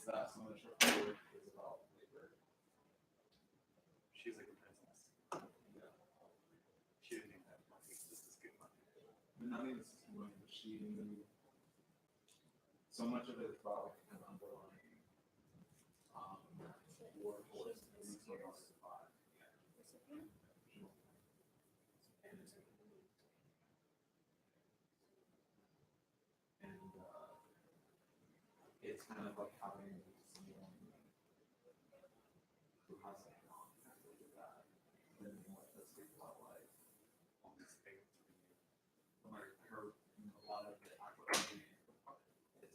It's that so much of her work is about labor. She's like a princess. Yeah. She didn't even have money. This is good money. But not even just money, but so much of it is about like an underlying workforce that needs to survive. And it's kind of like having someone who has like that. Then let's speak about like all these things. Like her, a lot of the acquisition is about access.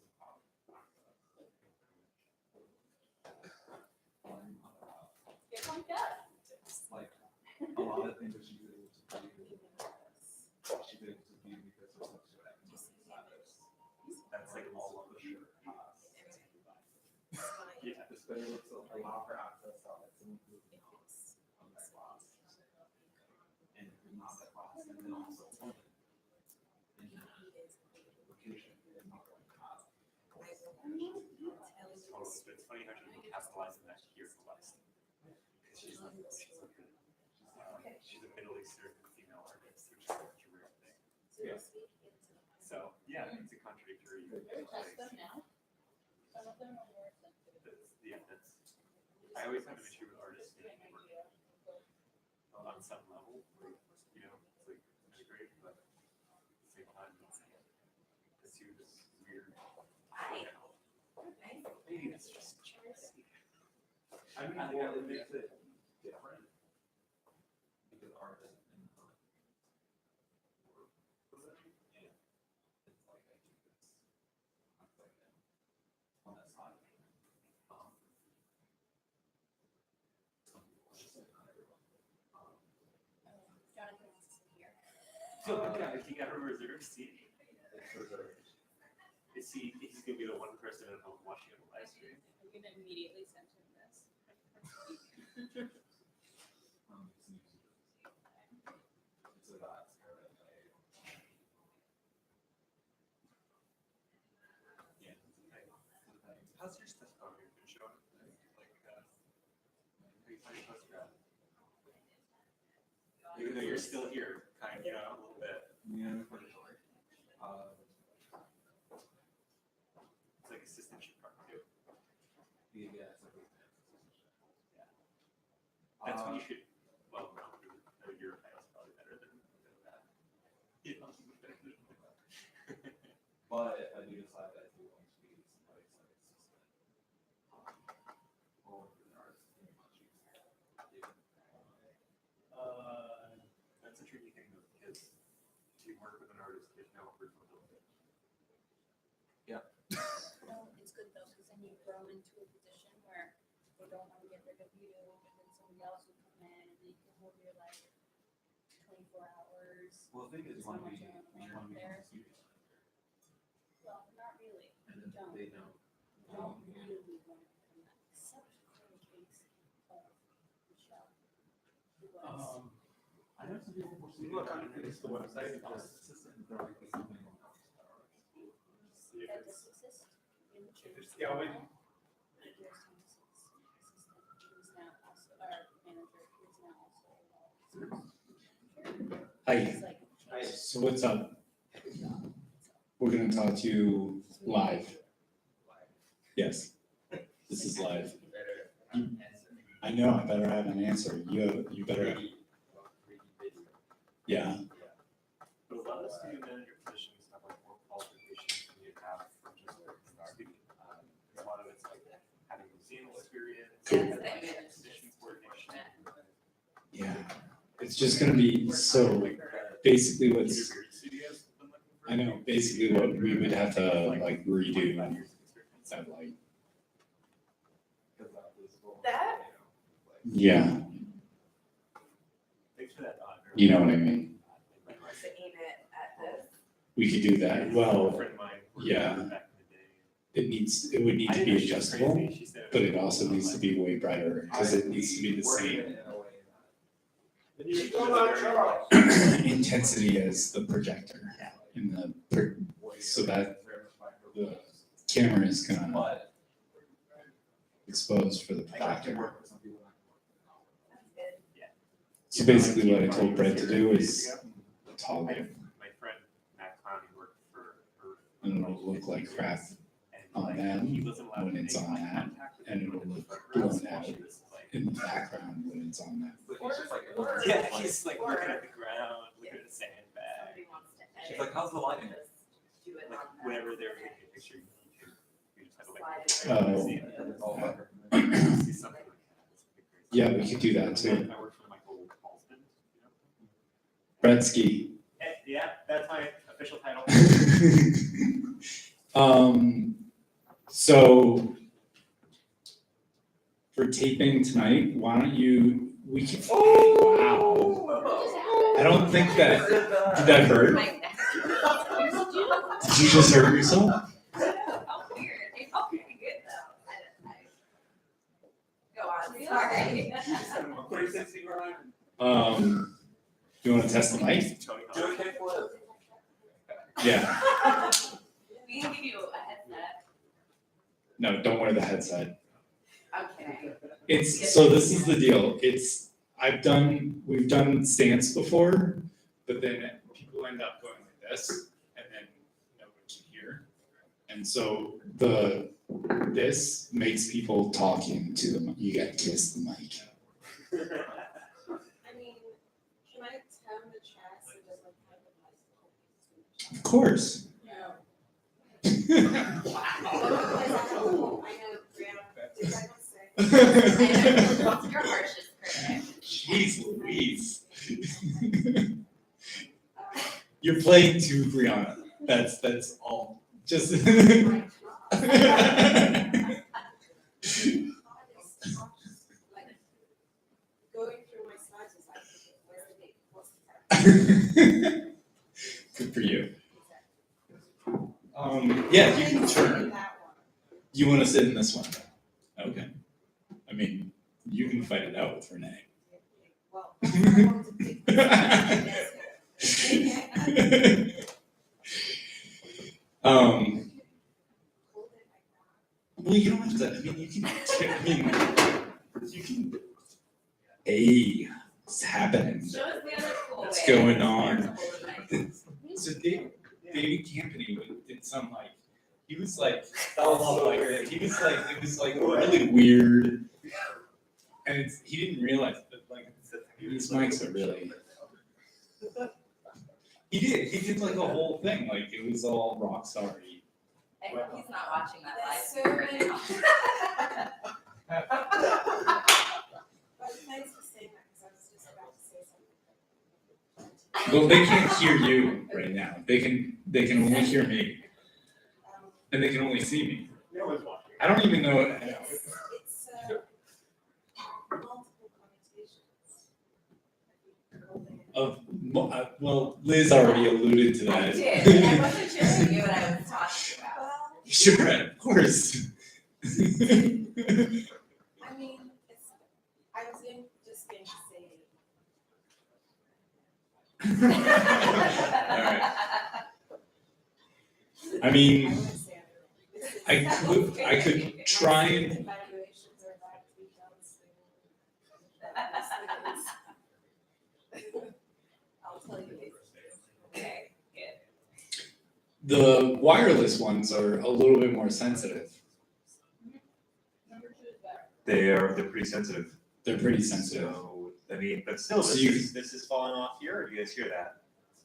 Like a lot of things that she's able to do, she's able to do because of socioeconomic status. That's like all of the shirt has. Yeah, this better looks to allow her access to like someone who is not of that class, and who's not that class, and then also woman in that location is not going to have. It's funny how she capitalized on that here for last. She's a Middle Eastern female artist, which is such a rare thing. Yeah. So yeah, it's a contradictory. I always have an issue with artists making work on some level. You know, it's like it's great, but at the same time, it's too this weird. Maybe it's just cheesy. I mean, well, it makes it different because art is in her work. Yeah. It's like I think it's like on that side. Some people just say not everyone. So yeah, if you got a reserved seat, It's reserved. he's gonna be the one person at home watching the live stream. I'm gonna immediately send him this. It's a that kind of yeah. How's your stuff going? You've been showing like how you postgrad? Even though you're still here, kind of, you know, a little bit. Yeah, pretty sure. It's like assistantship part too. Yeah, it's like That's when you should. Well, no, your title's probably better than that. You know, but if I do decide that I do want to be somebody's like assistant, or an artist, it's much easier. That's a tricky thing though, because if you work with an artist, there's no originality. Yeah. No, it's good though, because then you grow into a position where they don't want to get rid of you, and then somebody else will come in, and you can hold your like 24 hours. Well, the thing is, when we become a studio Well, not really. and You then don't. they don't. You don't really want to become that, except for the case of Michelle, who was. I know some people who see Look, it's the website. just assistant, they're like something else. That does exist in the church. Yeah, we- There's some assistant who's now also, our manager, who's now also. Hi, It's like, so what's up? We're gonna talk to you live. Yes, this is live. I know, I better have an answer. You better, yeah. But a lot of studio manager positions have like more qualifications than you have from just speaking. A lot of it's like having museum experience, having exhibition coordination. Yeah, it's just gonna be, so basically what's, Studios have been looking for. I know, basically what we would have to like redo that like, That? yeah, Thanks for that. you know what I mean? To aim it at this. We could do that. A Well, friend of mine worked yeah. back in the day. it would need I to didn't know be she was adjustable, crazy. She said but it also needs to be way brighter, because it needs to be the same intensity as the projector in the, so that the camera is gonna, But exposed for the I can projector. work with some people. That's good. So basically what I told Brett to do is Tolle, My friend Matt Clowney worked for and it'll look like crap on them when it's on that, and it'll look blown out in the background when it's on that. But he's just like, Yeah, he's like looking at the ground, looking at a sandbag. Somebody wants to edit. she's like, how's the lighting? Just do it Like on that. whenever they're taking a picture, you just have to like. Oh. see it. And it's all about her. See something like that. It's pretty crazy. Yeah, we could do that too. I work for Michael Paulsman, you know? Bretsky. Yeah, that's my official title. So for taping tonight, why don't we can, wow. I don't think that, did that hurt? My neck. Did you just hurt yourself? Felt weird. It felt pretty good though. Go on, sorry. What are you saying, You wanna test the mic? Tony Do Hawk. a kickflip. Yeah, We can give you a headset. no, don't wear the headset. I'm kidding. So this is the deal, we've done stance before, but then people end up going like this, and then nobody can hear. And so this makes people talking to them, you gotta kiss the mic. I mean, can I tell the chat so just like have the Of course. No. Wow. I know, Brianna, did I not say? I know, your harshest critic. Jeez Louise. You're playing to Brianna, that's all, just. Like, going through my slides is like, where's the date? What's the time? Good for you. Yeah, you can turn. That one. You wanna sit in this one? Okay. I mean, you can fight it out with Renee. Well, I want to pick this Well, you don't have to, I mean, hey, it's happening. Show us the other cool way. What's going on? To hold the mic. So David Campany did some like, he was like, it was like really weird. And he didn't realize that like, these mics are really. He did like a whole thing, like it was all rock sorry. I hope he's not watching that live That's so stream right many- now. But thanks for saying that, because I was just about to say something. Well, they can't hear you right now. They can only hear me, and they can only see me. You're always watching. I don't even know. It's multiple connotations. Well, Liz already alluded to I that. did, and I wasn't sure if you knew what I was talking about. Well, Sure, of course. I mean, I was just going to say. I mean, wouldn't say it. I could try and. Evaluations are about to be done soon. I'll tell you later. Okay, good. The wireless ones are a little bit more sensitive. Number 2 is better. They're pretty sensitive. They're pretty sensitive. So, I mean, but still, So this is falling off here, or do you guys hear that?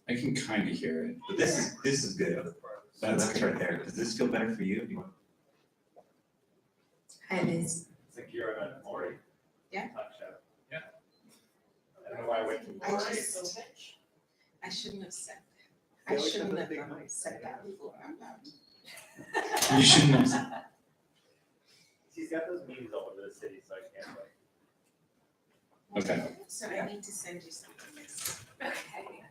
I can kind of hear it. But this is good. That's That's right there. Does this feel better for you? Do you want- Hi, Liz. It's like you're on Maury. Yeah. Talk show. Yeah. I don't know why I went to I Maury. just- I shouldn't have said that. Feel I like shouldn't that's a have big done one. said that before out loud. You shouldn't have. She's got those memes all over the city, so I can't like. Okay. So I need to send you something else, Okay,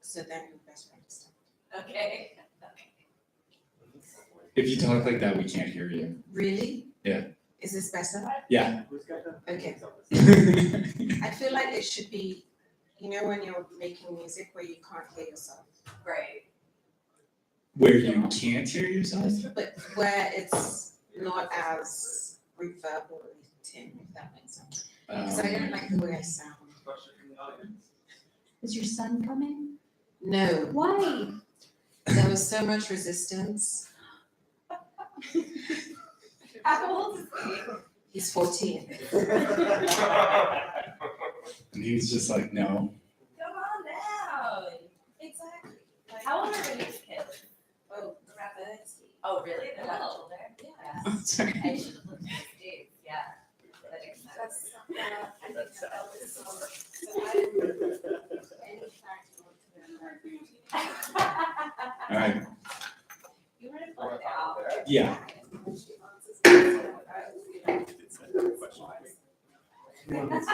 so then you best understand. okay. If you talk like that, we can't hear you. Really? Yeah. Is this better? Yeah. Who's got the? Okay. memes on the city? I feel like it should be, you know, when you're making music where you can't hear yourself, Right. Where you can't hear yourself? but where it's not as reverberating, if that makes sense. Because I don't like the way I sound. Question from the audience. Is your son coming? No, Why? there was so much resistance. How old is he? He's 14. And he was just like, no. Come on down. Exactly. How old are Renee's kids? Oh, around 30. Oh, really? They're that older? Yeah. Sorry. I should have looked at his dates, yeah. That makes sense. That's, I think that was, so I didn't, any fact you want to know. All right, You were to find out. yeah. When she answers, It's a question. Did you have a That's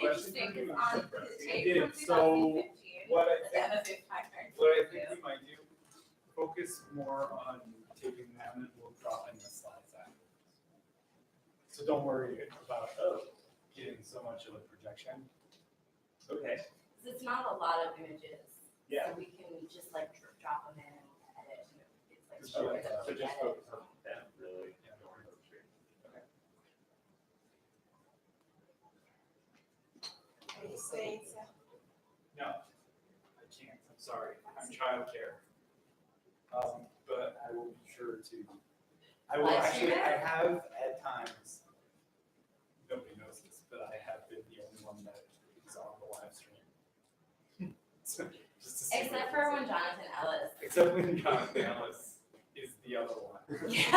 question? interesting, because on the tape did, from so 2015, What I the think, MFA 500. what I think we might do, focus more on taking them and we'll draw in the slides after. So don't worry about getting so much of a projection. Okay. Because it's not a lot of images. Yeah. So we can just like drop them in and edit. It's like So, short that So we just edit. focus on them, really. Don't worry about the tree. Are you saying so? No, I can't, I'm sorry, I'm childcare. But I will be sure to, I will Live actually, stream it? I have at times, nobody knows this, but I have been the only one that is on the live stream. So, just to see Except what for it's when like. Jonathan Ellis. Except when Jonathan Ellis is the other one. And Yeah.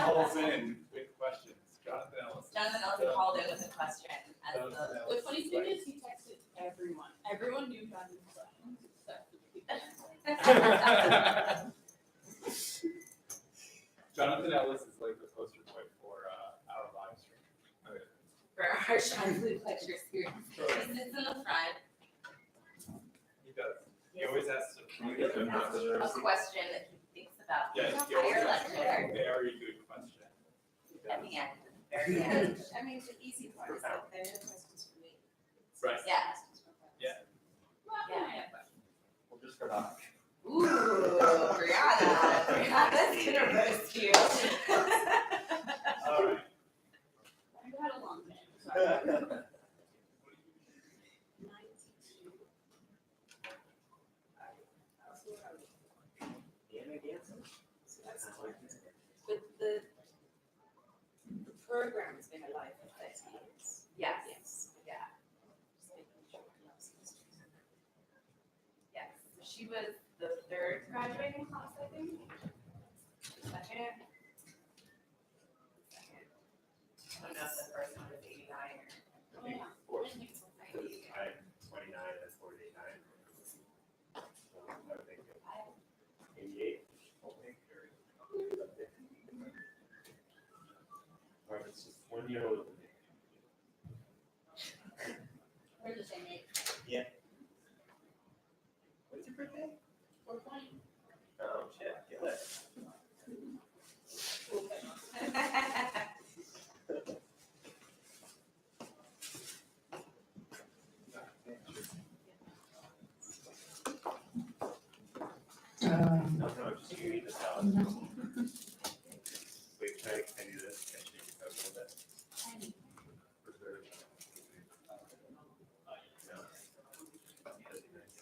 calls in with questions, Jonathan Ellis. Jonathan Ellis called in with a question as Jonathan the. Ellis The funny is thing like- is, he texted everyone. Everyone knew Jonathan's son, except for the people. Jonathan Ellis is like the poster boy for our live stream. For our Shine Pleasure experience. He sits in the front, He does. He always asks a question that he thinks about the Yeah, he entire always asks a lecture very good question. He at does. the end, very end. I mean, the easy part is that there are no questions for me. Right. Yeah. Yeah. Yeah. We'll just start off. Ooh, Brianna. Brianna's gonna roast you. All right. You had a long day, sorry. 92. So that's but the program has been alive for 30 years. Yes, Yes. yeah, Just making sure it knows this. yes. So she was the third graduating class, I think. Second. Second. I don't know if the first one was 89 or. Oh, yeah. Four. I think so. I'm 29, that's 49. So I would think 88. Or if it's just 1 year older than me. We're the same age. What's your birthday? 420. Oh, shit, kill it. No, just you need this out. Wait, can I do this? Can I change it a little bit? Preserve. No. That'd be nice.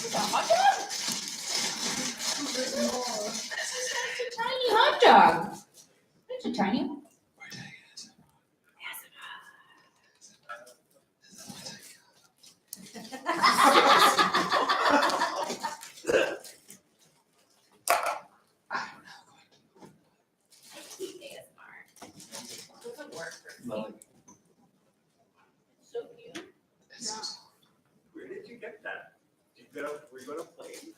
Is that hot dog? It's a tiny hot dog. It's a tiny one. I hate ASMR. Doesn't work for me. So cute. Where did you get that? Did you go, were you going to plane?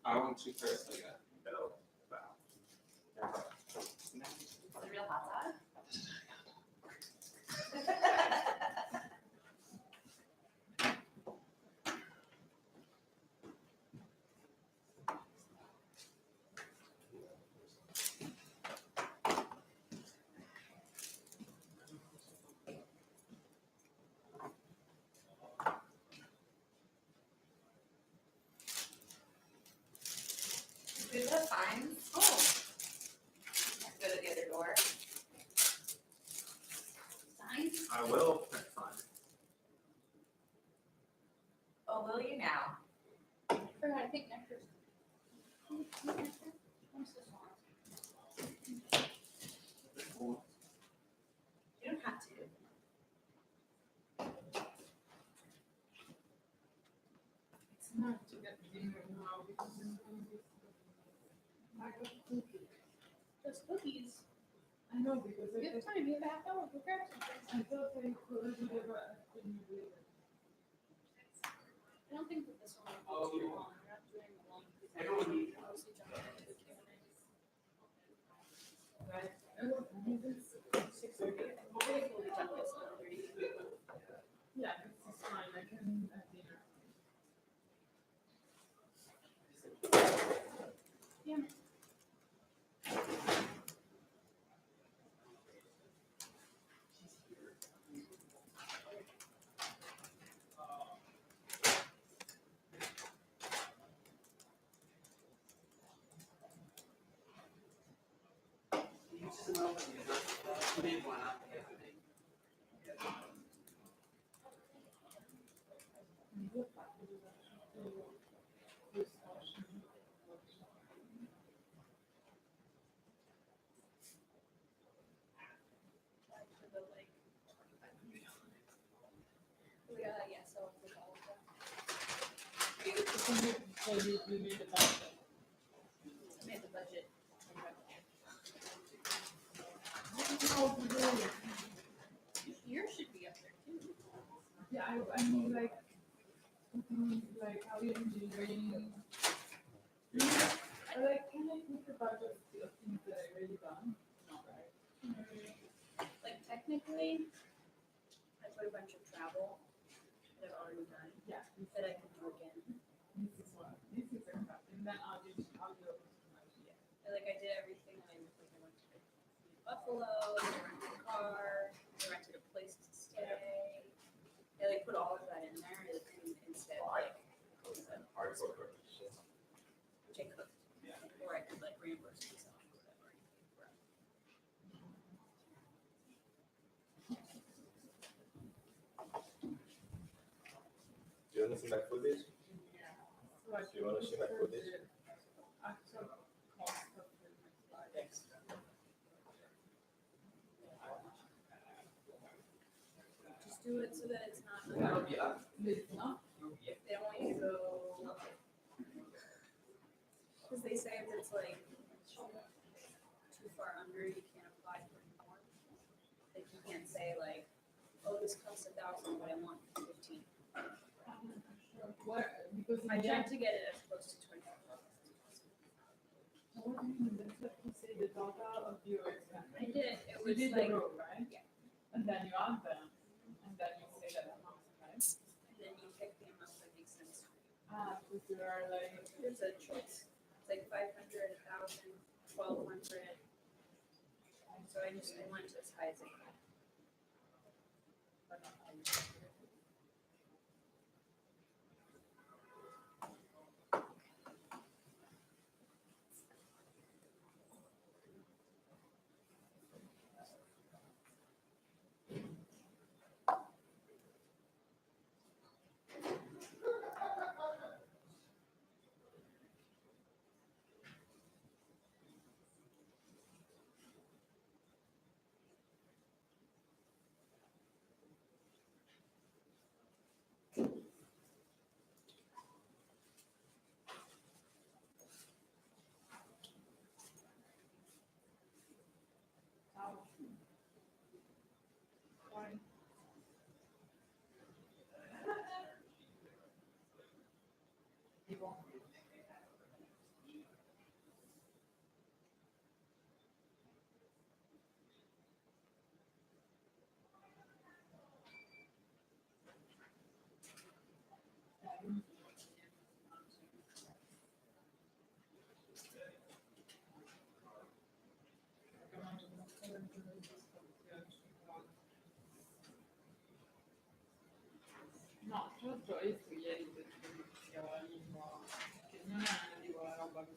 I went to Paris like that. No. Wow. Is it a real hot dog? Good the signs? Oh. Go to the other door. Signs? I will, that's fine. Oh, will you now? Forgot to pick nectars. I'm so sorry. You don't have to. It's not to get dinner now because I got cookies. Those cookies. I know because You have time, you have a half hour, go grab something. I thought I could do it, but I couldn't do it. I don't think that this one will be too long, we're not doing a long. Everyone needs- Mostly jumping into the Q&A. Right? I don't need this. 6:30. We'll be fully done by 7:30. Yeah, this is fine. I can at dinner. Yeah. For the, like, yeah, so with all of them. So you made the budget. I made the budget. How to do it? Yours should be up there too. Yeah, I mean like, how you integrating. I like, can I put the budget of things that I already done? Not right. Like technically, I put a bunch of travel that I've already done, Yeah, that I can do again. this is a crap, and then I'll do. And like I did everything, I went to Buffalo, I rented a car, I rented a place to stay. I like put all of that in there instead of like, which I could, or I could like reimburse myself or whatever. Do you want to see my footage? So I Do you want to see my footage? Actual cost of the next slide. Just do it so that it's not, It's not. they don't want you to go. Cause they say if it's like too far under, you can't apply for more. Like you can't say like, oh, this costs 1,000, but I want 15. What, because in I the tried end, to get it as close to 25. what do you mean, that's what you say, the total of your expense? I did, it You was did like, the road, right? yeah. And then you add them, and then you say that amount, right? and then you pick the amount that makes sense. Because you are like, There's a choice. It's like 500, 1,000, 1,200. So I went as high as I could. fine. People. No, tutto è ieri perché non è di roba che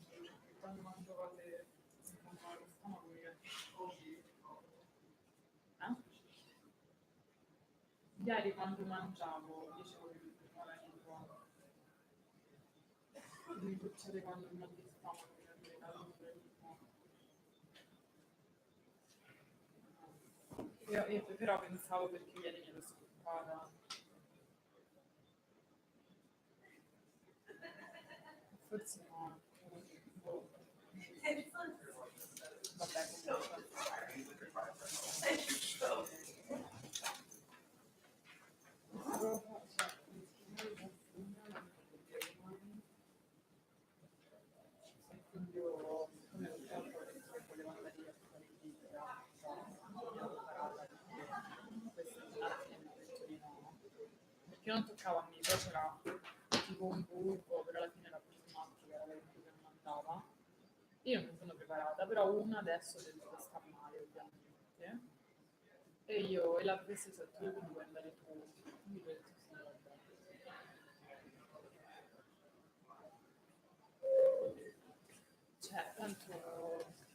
quando mangio cose in controllo dello stomaco mi ieri quando mangiavo dicevo che mi succede quando il mal di stomaco mi viene da io però pensavo perché ieri mi ero scoppata. Forse no. Boh. Vabbè, quindi io come ho detto che volevo andare a fare il video, questo alla fine mi ha detto di no, perché non toccava a me, poi c'era tipo un buco, però alla fine la plasmatica era quello che non andava. Io non sono preparata, però una adesso deve sta male ovviamente. E io e la stessa tu, quindi puoi andare tu. Quindi ho detto sì, vabbè. Cioè, tanto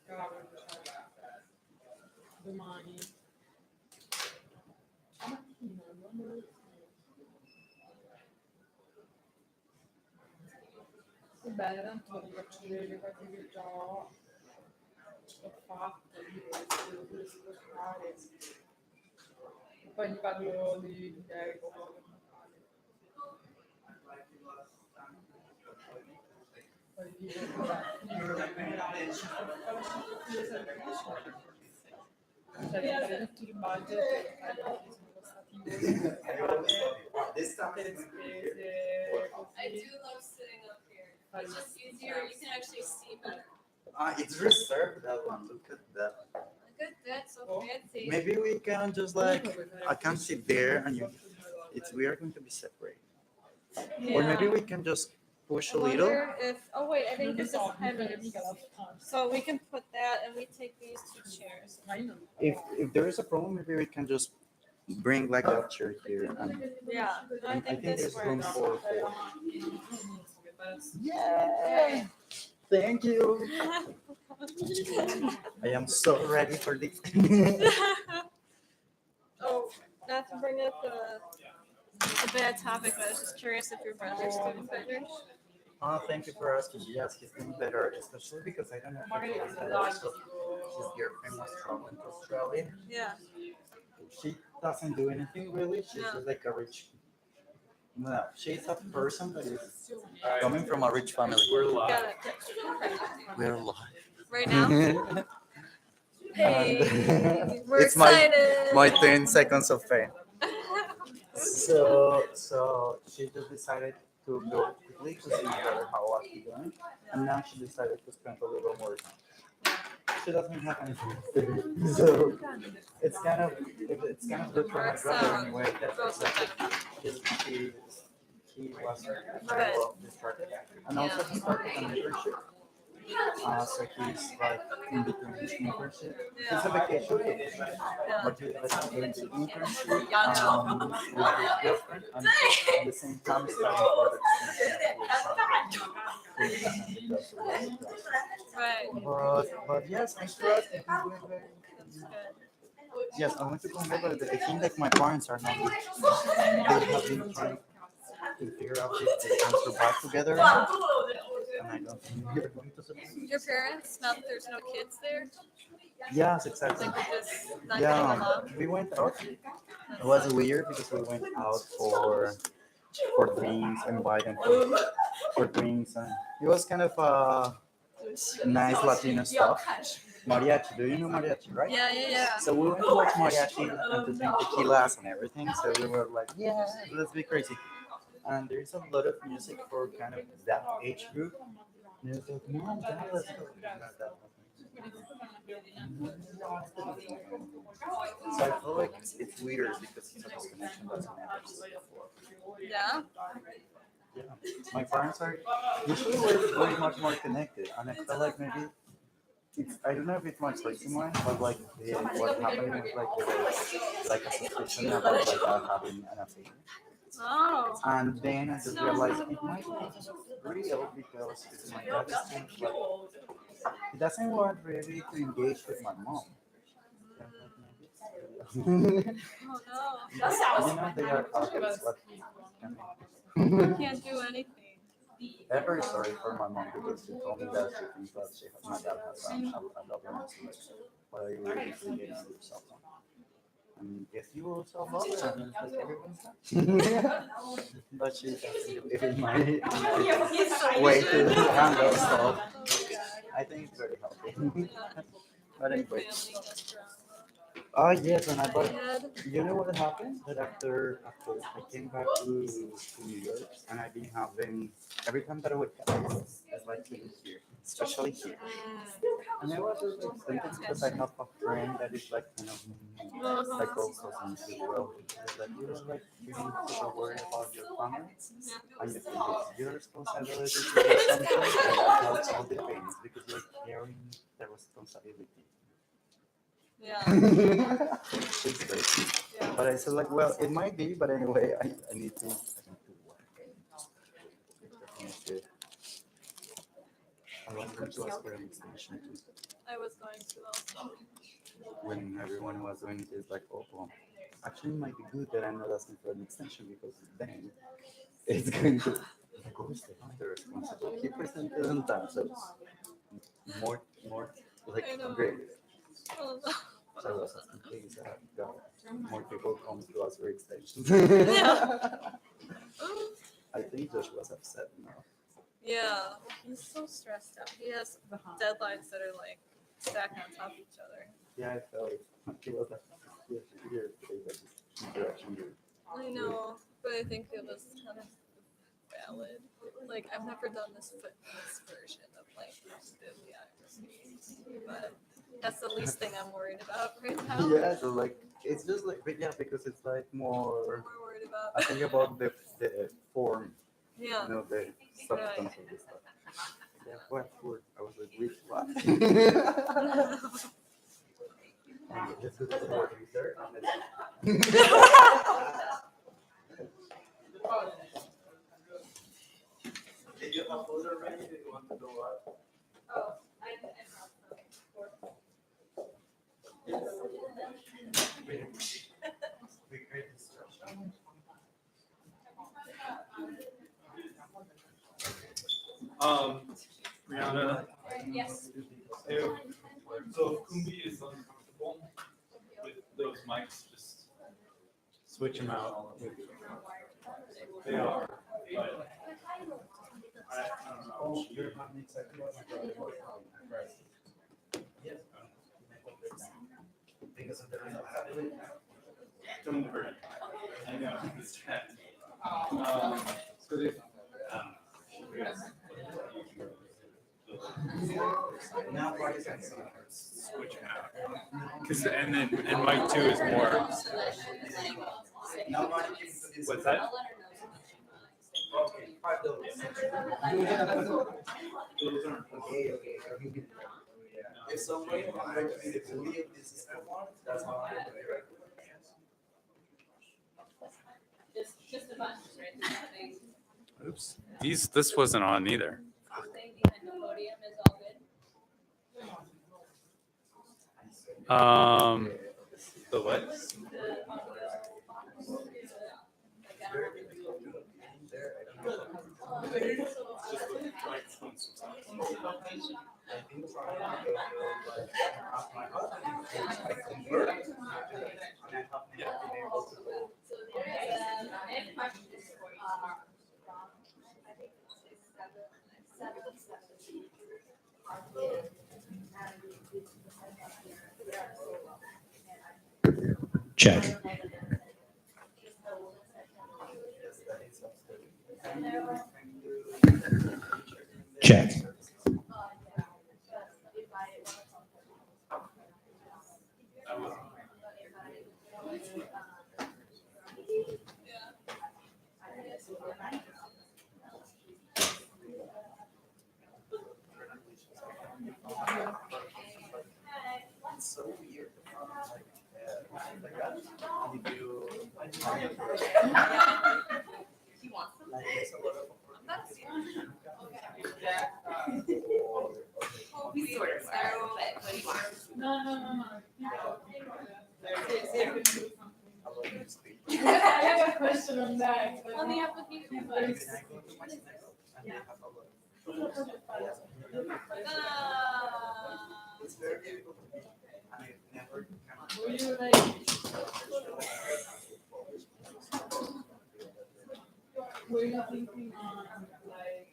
cavolo, cioè, domani. Stamattina, quando lo va bene, tanto vi faccio vedere le cose che già ho fatto, devo pure spostare. E poi gli parlo di Eckhart. Poi dico, cioè, tutto il budget, sono stati le spese, I do love sitting up here. It's just easier. You can actually see better. It's reserved, that one. Look at that. Look at that, so fancy. Maybe we can just like, I can sit there and we are going to be separate. Or maybe we can just push a little. If wait, I think this is heavy. So we can put that and we take these two chairs. If there is a problem, maybe we can just bring like a chair here. And Yeah, I think this there's room works. for four. Yeah. Thank you. I am so ready for this. Oh, not to bring up a bad topic, but I was just curious if your brother's doing better. Thank you for asking. Yes, he's doing better, especially because I don't know if you guys know, so his girlfriend was traveling to Australia. Yeah. She doesn't do anything really. She's just like a rich. No, she's a person that is coming from a rich family. We're live. Got it. We're live. Right now? Hey, we're It's excited. my 10 seconds of fame. So she just decided to go quickly to see better how I'm doing, and now she decided to spend a little more time. She doesn't have anything to do, so it's kind of good for my brother in a way that he was very well distracted, and also he started an internship. So he's like in between his internship. It's a vacation, but he's doing the internship with his girlfriend, and at the same time studying for the Right. but yes, I'm sure he's doing very. Yes, I want to come over, but I think like my parents are not. They have been trying to figure out if they can survive together. And I don't think we're going to survive. Your parents, now that there's no kids there, Yes, exactly. like we're just not getting along. We went out. It was weird because we went out for drinks and invite them for drinks, and it was kind of nice Latino stuff. Mariachi, do you know mariachi, right? Yeah. So we went to watch mariachi and to drink tequilas and everything. So we were like, yeah, let's be crazy. And there's a lot of music for kind of that age group. And it was like, Mom, Dad, let's go. So I feel like it's weird because it's a connection that's never seen before. Yeah. Yeah, my parents are usually very much more connected, and I feel like maybe I don't know if it's my crazy mind, but like what happened was like a suspicion about like having an affair. Oh. And then I just realized it might be real because my dad is changed like He doesn't want really to engage with my mom. Oh no. They are adults, but I can't do anything. I'm very sorry for my mom because she told me that she thinks that she has my dad has a government but I really appreciate yourself. I mean, if you will self love her, I mean, like everyone's done. But she doesn't believe in my way to handle stuff. I think it's very healthy. But anyway. Oh yes, and I but you know what happened? That after I came back to New York and I've been having every time that I would come, it's like living here, especially here. And I was just like thinking because I have a friend that is like kind of like also in the world. It's like you're like being super worried about your family and you think it's your responsibility to do something and that helps all the things because you're carrying the responsibility. Yeah. It's crazy. But I said like, well, it might be, but anyway, I need to work. I was going to ask for an extension too. I was going to also. When everyone was doing this, like, oh, well, actually, it might be good that I'm not asking for an extension because then it's going to go the responsibility. He presented on time, so more, like, great. Oh, no. So I was asking, please, God, more people come to us for extensions. I think Josh was upset now. Yeah, he's so stressed out. He has deadlines that are like stacked on top of each other. Yeah, I felt it. He was like, here today, but this interaction. I know, but I think it was kind of valid. Like, I've never done this version of like the accuracy, but that's the least thing I'm worried about right now. Yeah, so like it's just like, but yeah, because it's like more. We're worried about. I think about the form, Yeah. you know, the substance of the stuff. Yeah, what word? I was like, which what? Let's go to the word research. Did you upload already? Did you want to go up? Oh, Brianna, yes. so Kunbi is uncomfortable with those mics, just switch them out. They are, but I don't know. You're not exactly what my brother was. Yes. Because of the Don't worry. I know, it's chat. So they, now Switch it out. Cause, and then, and mic two is more. What's that? Okay, those aren't. okay. If somebody wanted to be the fully of this system, that's how I do it. Just a bunch, right? Oops. This wasn't on either. Thing behind the podium is all good. The what? Check. Check. So weird. On the application, but. It's very difficult to me. I never Were you like, were you thinking on like?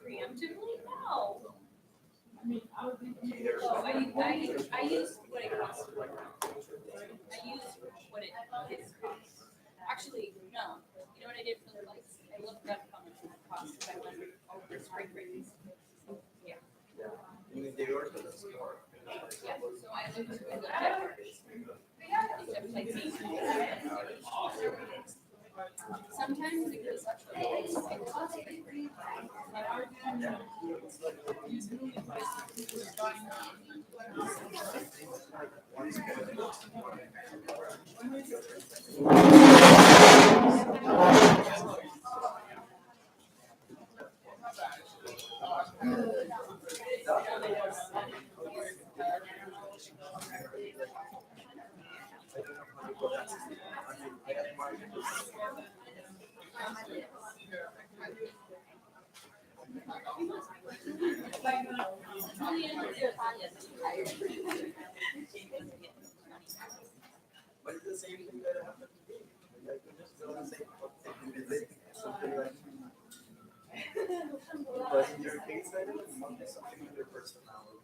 Preemptively, no. I mean, I would think. Oh, I use what it costs. I use what it costs. Actually, no. You know what I did for the lights? I looked up how much it cost if I went over spring break. Yeah. Yeah, so I looked at the sometimes it goes up to But it's the same thing that happened to me. Like, you just don't say something like. But in your case, I don't want something in your personality.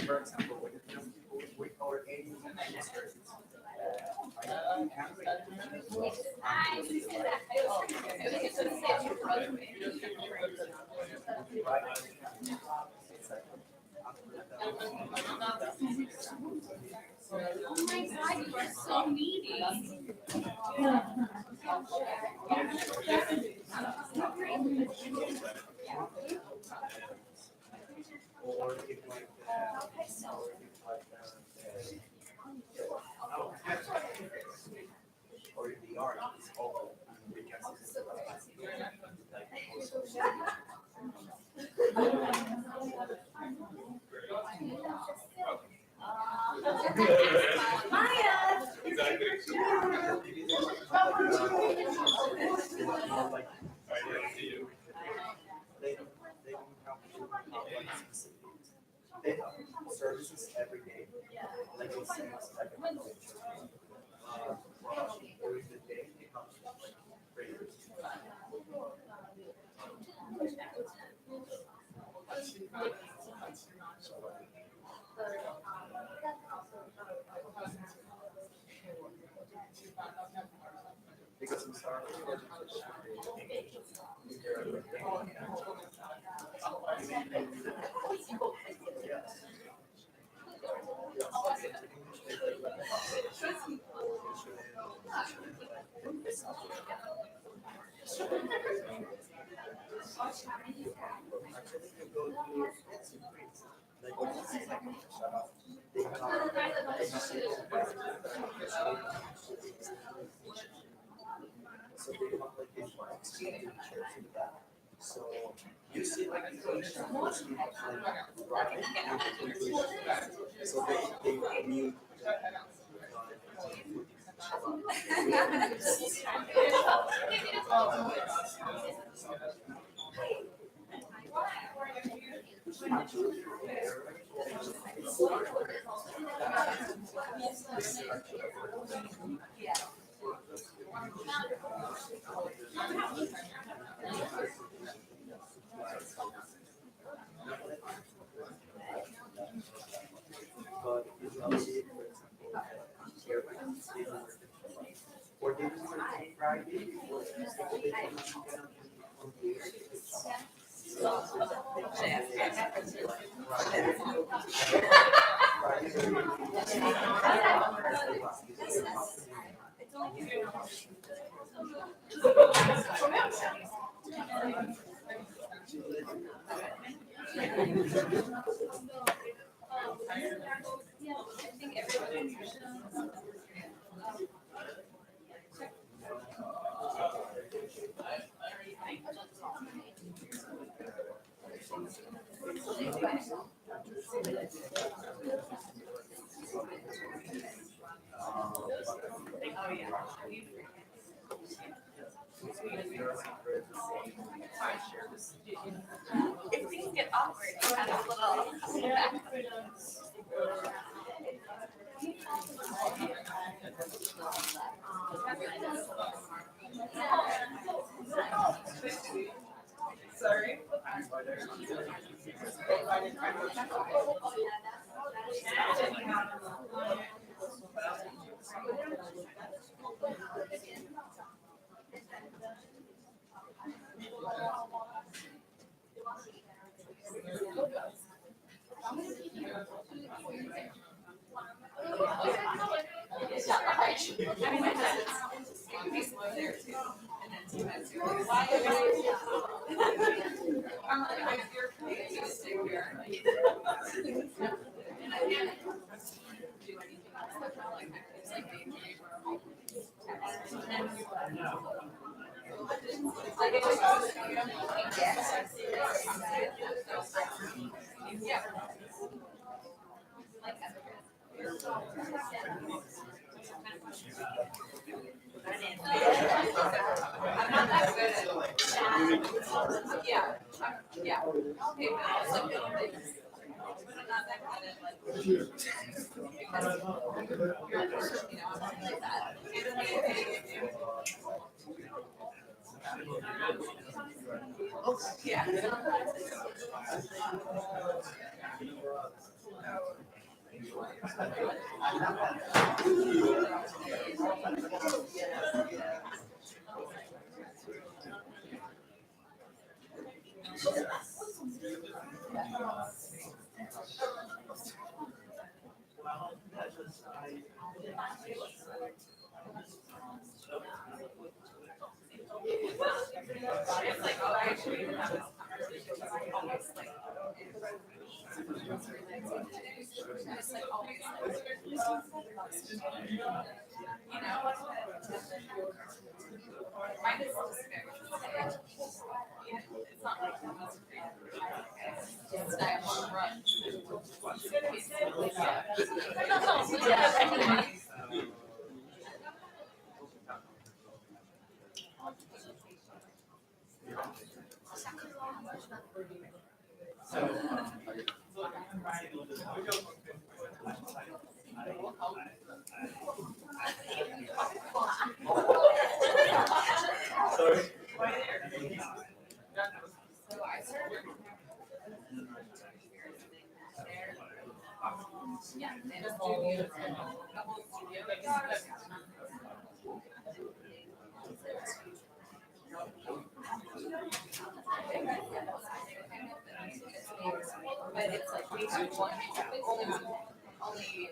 For example, when you tell people we or any oh my God, you are so needy. or if like or if the art is awful because it's more like they don't have to like specific. They have services every day. Like they send us like a message. During the day, they have like prayers. Because I'm sorry. Like what you say, like shut up. So they have like this exchange chairs in the back. So you see like the patient mostly like right. So they mute. But it's not see it, for example, airlines, they don't work or they don't work on Friday, or they don't on the If things get awkward, you have a little back. Sorry. I'm not that good at yeah, yeah. Okay, but I also feel like I'm not that good at like because you know I'm not like that. Yeah. It's like, oh, I actually have this conversation because I always like. It's like always like, you know, mine is just very, it's not like that was it's that one run. Yeah. Sorry. But it's like we have one, only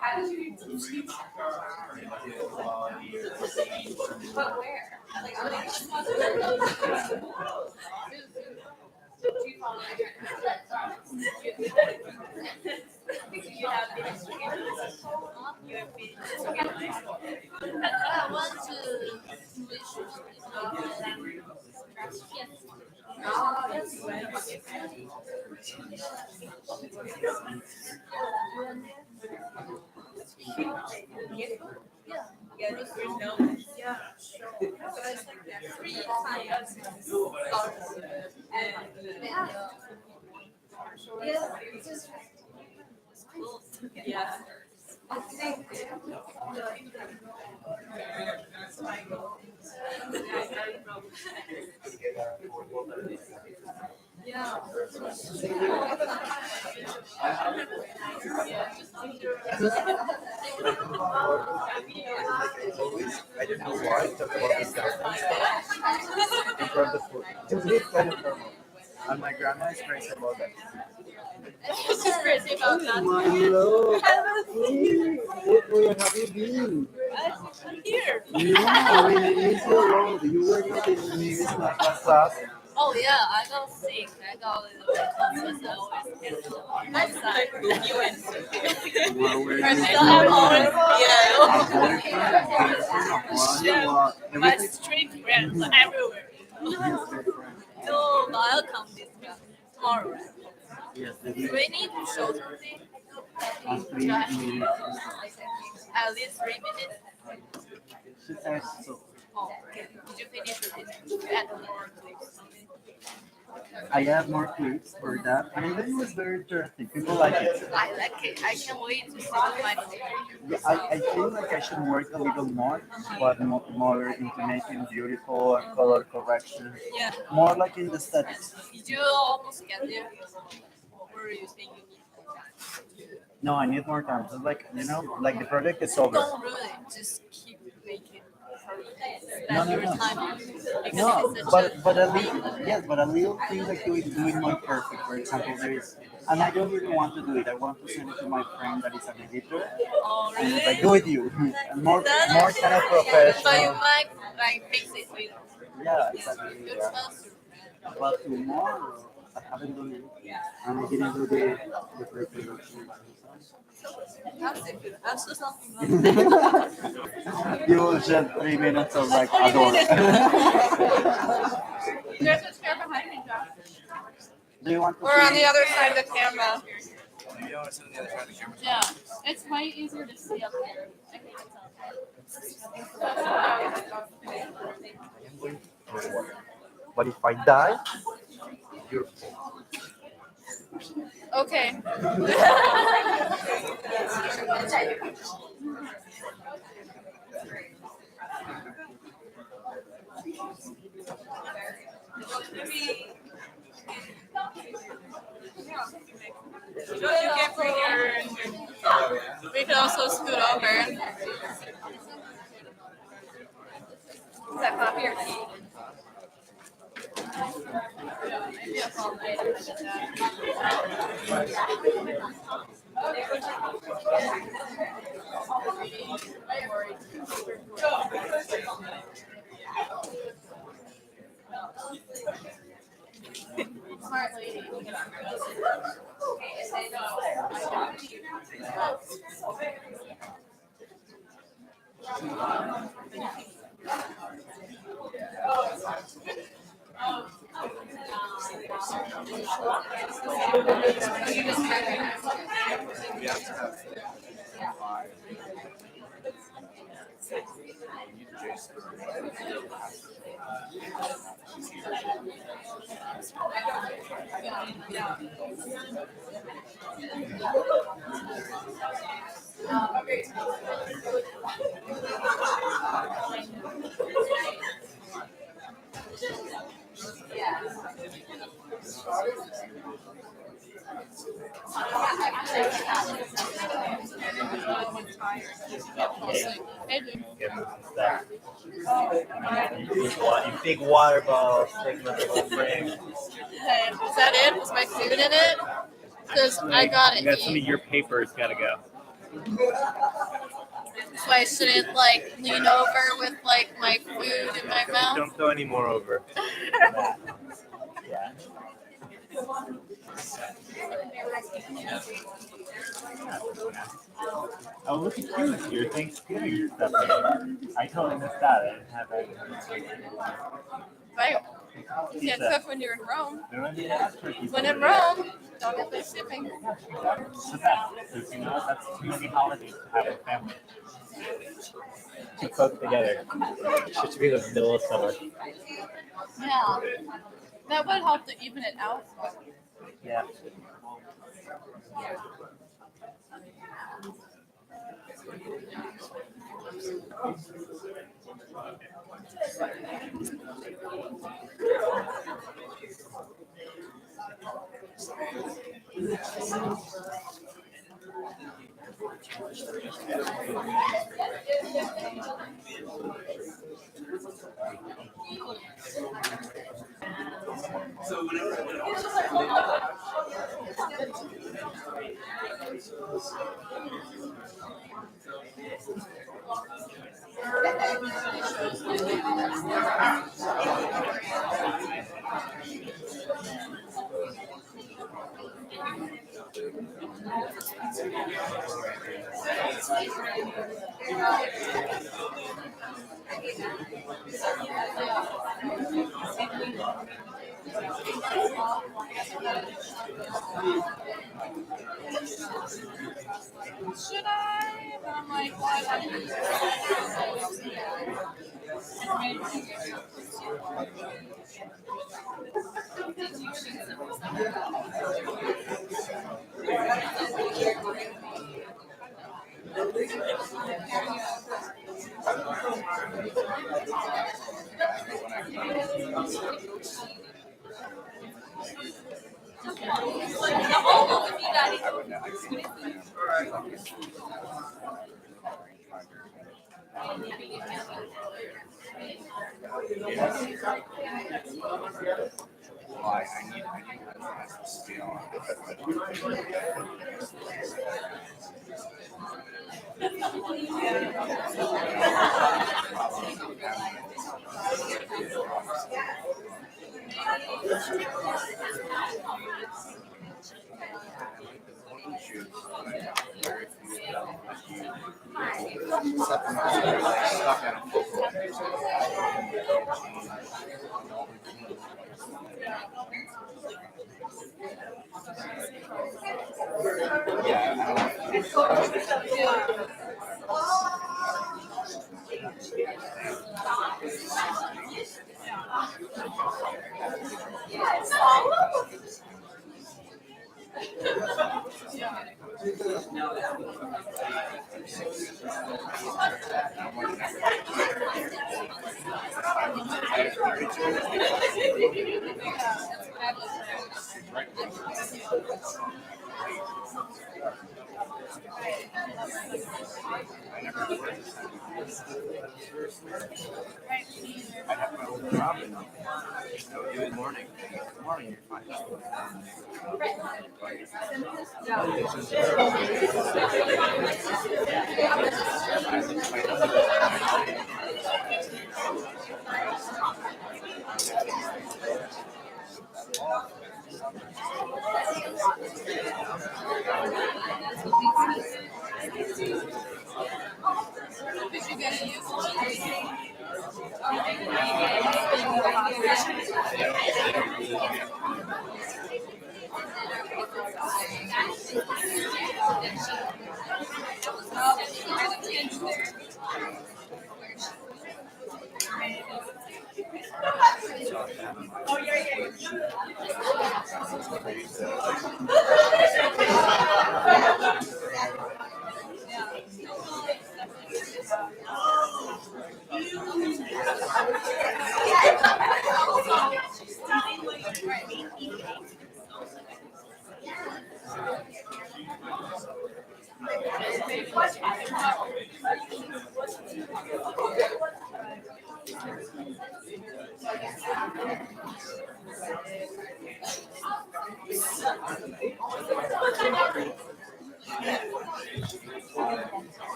how did you but where? Like, are they do you follow my you have been you have been I want to oh, that's yeah, there's no yeah. It's like that 3 times yeah. I think yeah. I don't know why talk about this in front of food. To me, it's kind of normal. And my grandma is crazy about that. She's crazy about Oh, not My love. haven't seen you. Where have you been? I'm here. No, I miss you a lot. You were not in this class. Oh yeah, I got sick. I got a little bit tonsils. I always get outside. You and Where were I you still have always my street friends everywhere. No, but I'll come this tomorrow. Yes, Do we need to show something? At least 3 minutes. She says so. Oh, okay. Did you finish with it? Did you add more clips? I have more clips for that, and I think it was very interesting. People like it. I like it. I can't wait to see my Yeah, I feel like I should work a little more, but more into making beautiful and color correction. Yeah. More like in the aesthetics. Did you almost get there? Or are you saying you need time? No, I need more time. Just like like the project is over. Don't really. Just keep making No, spend no, your no. time on it. Because No, it's such a but a little yes, but a little thing like doing more perfect. For example, there is, and I don't even want to do it. I want to send it to my friend that is an editor, oh, and really? like do it you, and more That's kind of So you professional. might like fix it later. Yeah, exactly. Good Yeah. stuff. But tomorrow, I haven't done it. And I didn't do the pre-production. That's just something. You will just 3 minutes of like adore. There's a chair behind me, Josh. Do you want to We're on see? the other side of the camera. You don't want to sit on the other side of the camera. Yeah, it's way easier to see up there. I can tell. But if I die, you're Okay. You can bring your. We can also scoot over. Is that coffee or tea? Maybe a call later. Smart lady. You think water bottles, take my drink. Hey, is that it? Was my food in it? Because I gotta eat. Your papers gotta go. So I shouldn't like lean over with like my food in my mouth. Don't throw any more over. Yeah. I was looking forward to your Thanksgiving stuff. I totally missed that. I didn't have that. Right. You can't cook when you're in Rome. When When in Rome, don't get the shipping. It's the best. Because, that's too many holidays to have with family. To cook together. It should be the middle of summer. Yeah. That would help to even it out. Yeah. So whenever Should I? But I'm like, why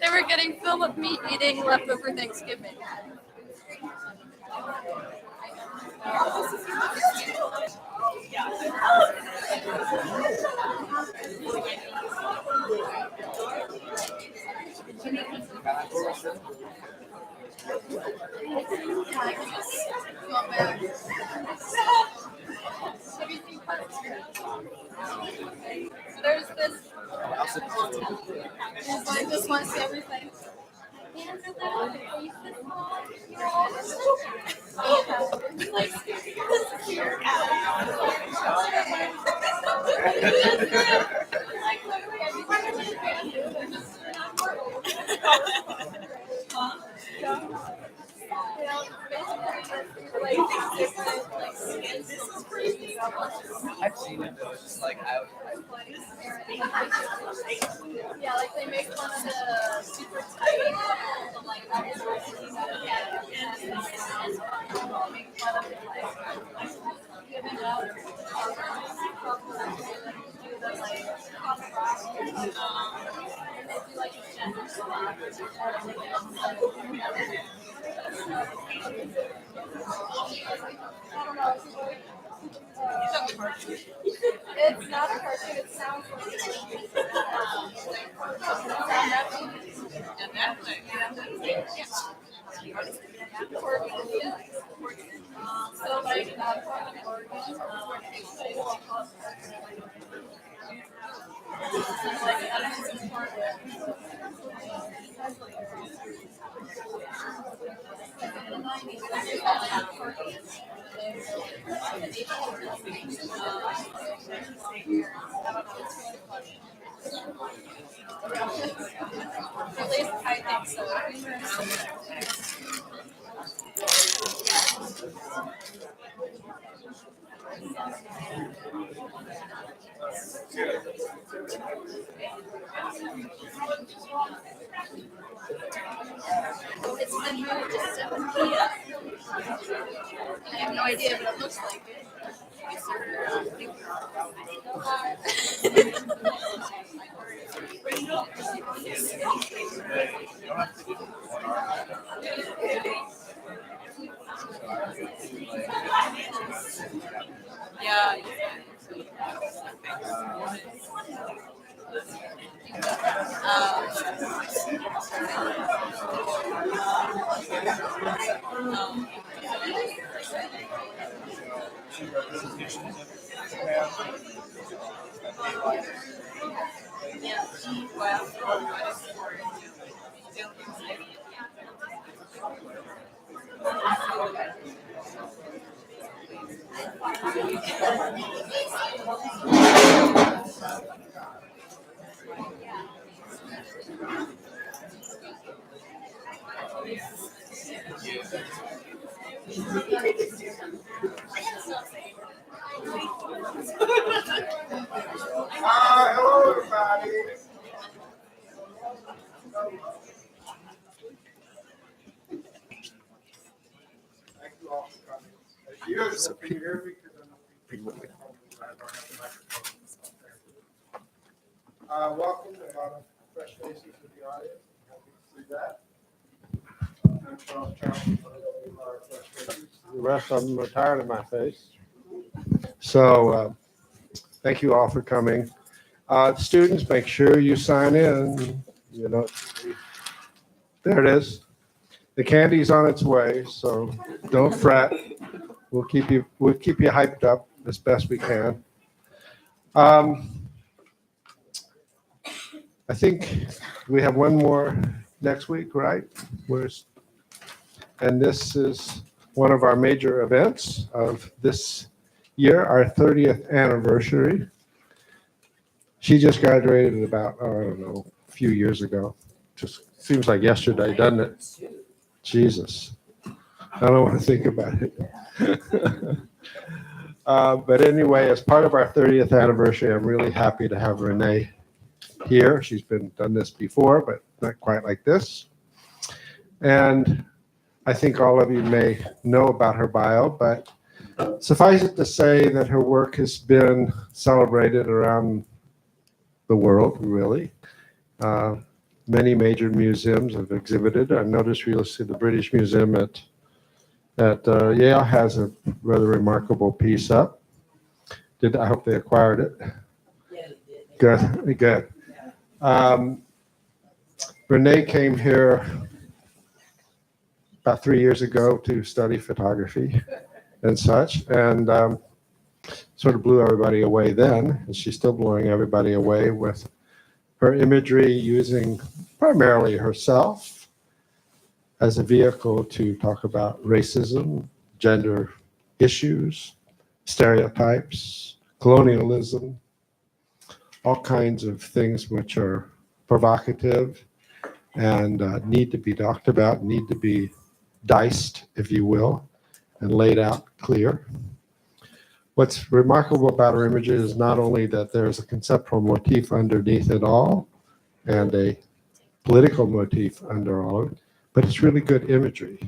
They were getting film of me eating leftover Thanksgiving. There's this. He's like, this wants everything. I've seen it, but it's just like I Yeah, like they make fun of the super tight, like make fun of it, like giving up. It's not a cartoon, it sounds so like at least I think so. It's been moved to 7 p.m. I have no idea what it looks like. Yeah. Hello, everybody. Thank you all for coming. As usual, can you hear me? Because I know people don't have the microphone. Welcome to a lot of fresh faces in the audience. Happy to see that. I'm Charles Charles. The rest of them are tired of my face. So thank you all for coming. Students, make sure you sign in. You know, there it is. The candy's on its way, so don't fret. We'll keep you hyped up as best we can. I think we have one more next week, right? And this is one of our major events of this year, our 30th anniversary. She just graduated about, I don't know, a few years ago. Just seems like yesterday, doesn't it? Jesus. I don't want to think about it. But anyway, as part of our 30th anniversary, I'm really happy to have Renee here. She's done this before, but not quite like this. And I think all of you may know about her bio, but suffice it to say that her work has been celebrated around the world, really. Many major museums have exhibited. I noticed we listed the British Museum at Yale has a rather remarkable piece up. I hope they acquired it. Good. Renee came here about 3 years ago to study photography and such, and sort of blew everybody away then, and she's still blowing everybody away with her imagery, using primarily herself as a vehicle to talk about racism, gender issues, stereotypes, colonialism, all kinds of things which are provocative and need to be talked about, need to be diced, if you will, and laid out clear. What's remarkable about her images is not only that there's a conceptual motif underneath it all and a political motif under all of it, but it's really good imagery.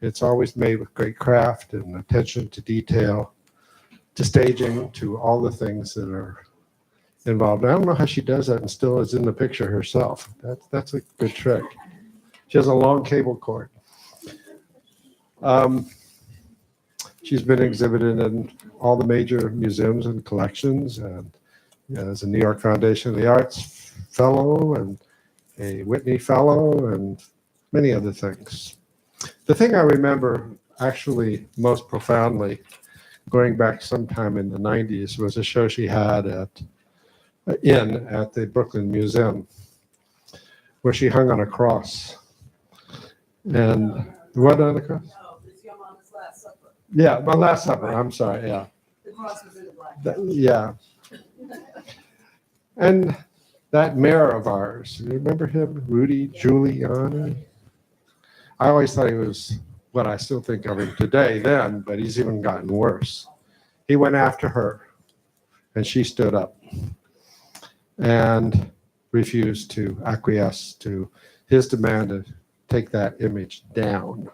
It's always made with great craft and attention to detail, to staging, to all the things that are involved. I don't know how she does that and still is in the picture herself. That's a good trick. She has a long cable cord. She's been exhibited in all the major museums and collections, and as a New York Foundation of the Arts Fellow and a Whitney Fellow and many other things. The thing I remember actually most profoundly, going back sometime in the 90s, was a show she had at the Brooklyn Museum, where she hung on a cross. And what on the cross? No, it's your mama's last supper. Yeah, my Last Supper. I'm sorry. Yeah, The cross was in the black. yeah. And that mayor of ours, you remember him, Rudy Giuliani? I always thought he was what I still think of him today then, but he's even gotten worse. He went after her, and she stood up and refused to acquiesce to his demand to take that image down.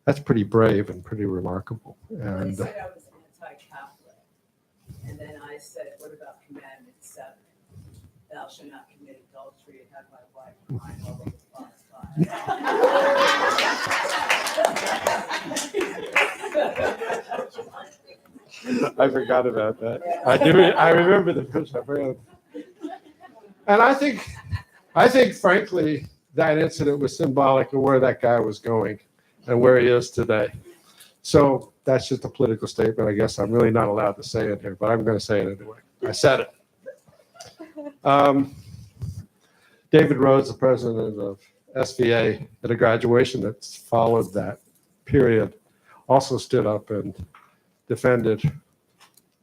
That's pretty brave and pretty remarkable. They And said I was anti-Catholic. And then I said, what about commandment 7? Thou shalt not commit adultery and have my wife behind all of the I forgot about that. I remember the first. And I think, frankly, that incident was symbolic of where that guy was going and where he is today. So that's just a political statement. I guess I'm really not allowed to say it here, but I'm going to say it anyway. I said it. David Rhodes, the president of SVA, at a graduation that followed that period, also stood up and defended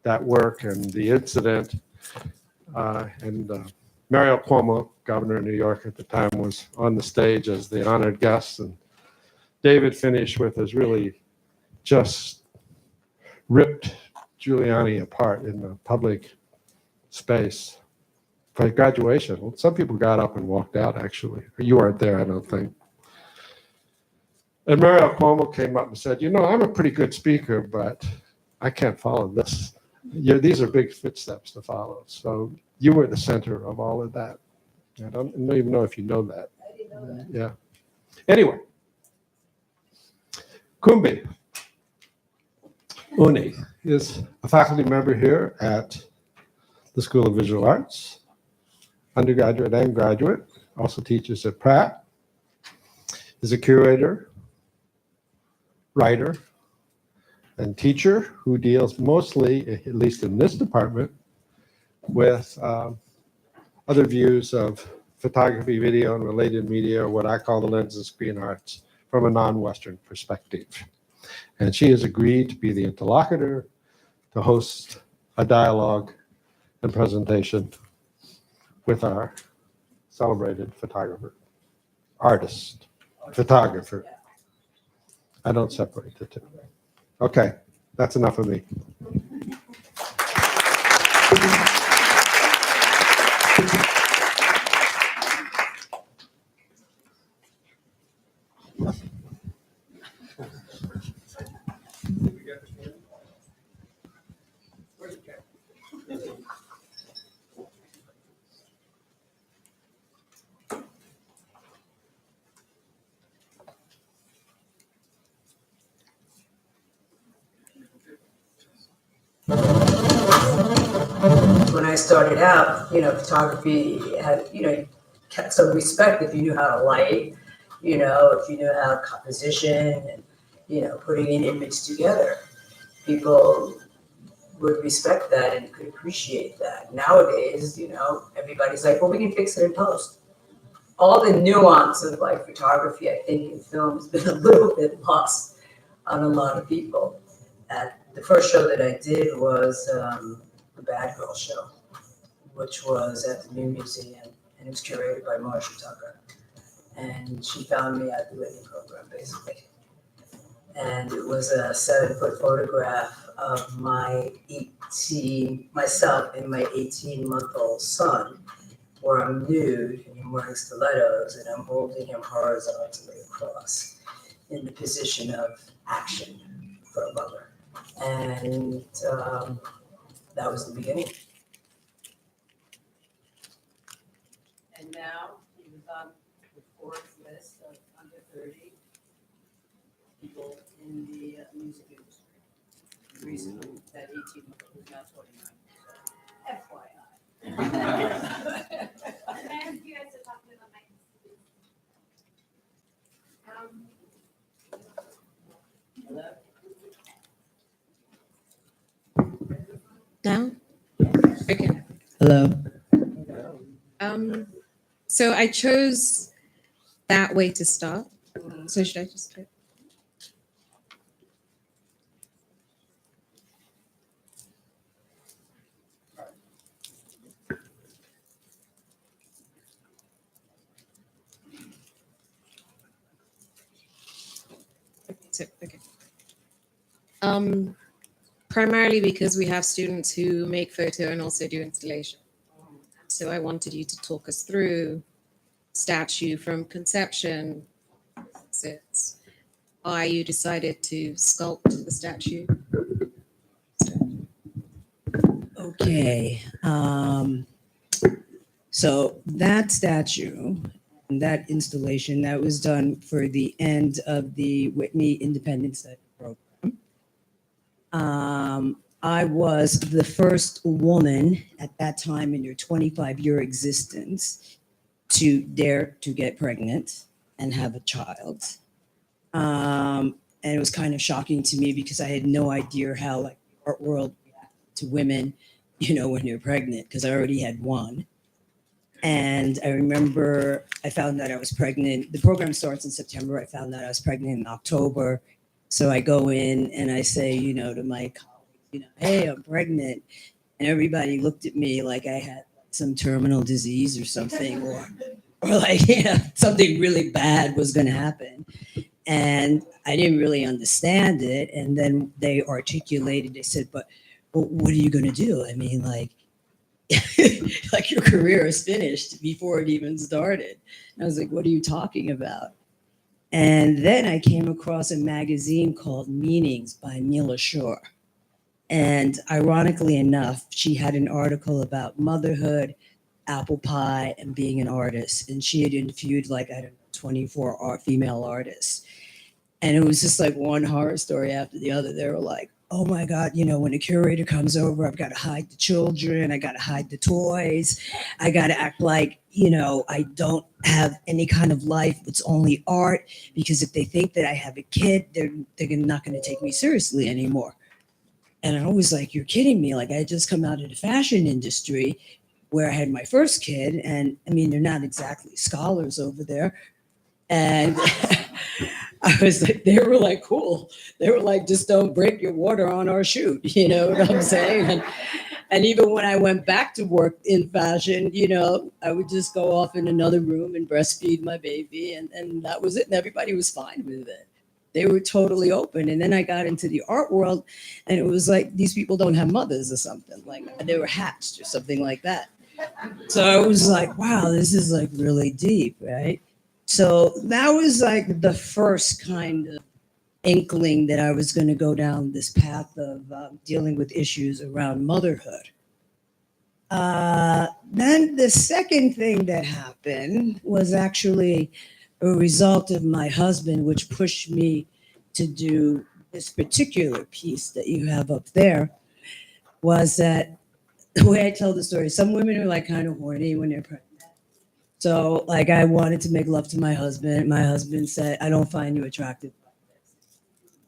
that work and the incident. Mario Cuomo, governor of New York at the time, was on the stage as the honored guest. And David finished with his really just ripped Giuliani apart in the public space for graduation. Well, some people got up and walked out, actually. You weren't there, I don't think. And Mario Cuomo came up and said, I'm a pretty good speaker, but I can't follow this. These are big footsteps to follow. So you were the center of all of that. I don't even know if you know that. I didn't know that. Yeah. Anyway, Kunbi Oni is a faculty member here at the School of Visual Arts, undergraduate and graduate, also teaches at Pratt, is a curator, writer, and teacher who deals mostly, at least in this department, with other views of photography, video, and related media, or what I call the lens and screen arts, from a non-Western perspective. And she has agreed to be the interlocutor to host a dialogue and presentation with our celebrated photographer, artist, photographer. I don't separate the two. Okay, that's enough of me. When I started out, photography had, kept some respect if you knew how to light, if you knew how to composition and, putting an image together. People would respect that and could appreciate that. Nowadays, everybody's like, well, we can fix it in post. All the nuance of photography, I think, in film has been a little bit lost on a lot of people. The first show that I did was the Bad Girl Show, which was at the New Museum, and it was curated by Marcia Tucker. And she found me at the Whitney program, basically. And it was a 7-foot photograph of myself and my 18-month-old son, where I'm nude and I'm wearing stilettos and I'm holding him horizontally across in the position of action for a mother. And that was the beginning. now, he was on the Forbes list of under 30 people in the music industry. Recently, that 18 was now 29. FYI. Can I ask you guys to talk to the mic? Hello? Now? Okay. Hello. So I chose that way to start. So should I just put? Okay. Primarily because we have students who make photo and also do installation. So I wanted you to talk us through statue from conception, it's why you decided to sculpt the statue. Okay. So that statue and that installation that was done for the end of the Whitney Independence Day program. I was the first woman at that time in your 25-year existence to dare to get pregnant and have a child. And it was kind of shocking to me because I had no idea how like the art world reacted to women, you know, when you're pregnant, because I already had one. And I remember I found that I was pregnant. The program starts in September. I found that I was pregnant in October. So I go in and I say, you know, to my colleagues, you know, hey, I'm pregnant. And everybody looked at me like I had some terminal disease or something, or like, you know, something really bad was going to happen. And I didn't really understand it. And then they articulated, they said, but what are you going to do? I mean, like, like your career is finished before it even started. And I was like, what are you talking about? And then I came across a magazine called Meanings by Mila Shore. And ironically enough, she had an article about motherhood, apple pie, and being an artist. And she had interviewed like, I don't know, 24 female artists. And it was just like one horror story after the other. They were like, oh my God, you know, when a curator comes over, I've got to hide the children. I got to hide the toys. I got to act like, you know, I don't have any kind of life. It's only art. Because if they think that I have a kid, they're not going to take me seriously anymore. And I was like, you're kidding me. Like I had just come out of the fashion industry where I had my first kid. And I mean, they're not exactly scholars over there. And I was like, they were like, cool. They were like, just don't break your water on our shoot. You know what I'm saying? And even when I went back to work in fashion, you know, I would just go off in another room and breastfeed my baby. And that was it. And everybody was fine with it. They were totally open. And then I got into the art world and it was like, these people don't have mothers or something. Like they were hatched or something like that. So I was like, wow, this is like really deep, right? So that was like the first kind of inkling that I was going to go down this path of dealing with issues around motherhood. Then the second thing that happened was actually a result of my husband, which pushed me to do this particular piece that you have up there, was that the way I tell the story, some women are like kind of horny when they're pregnant. So like I wanted to make love to my husband. My husband said, I don't find you attractive.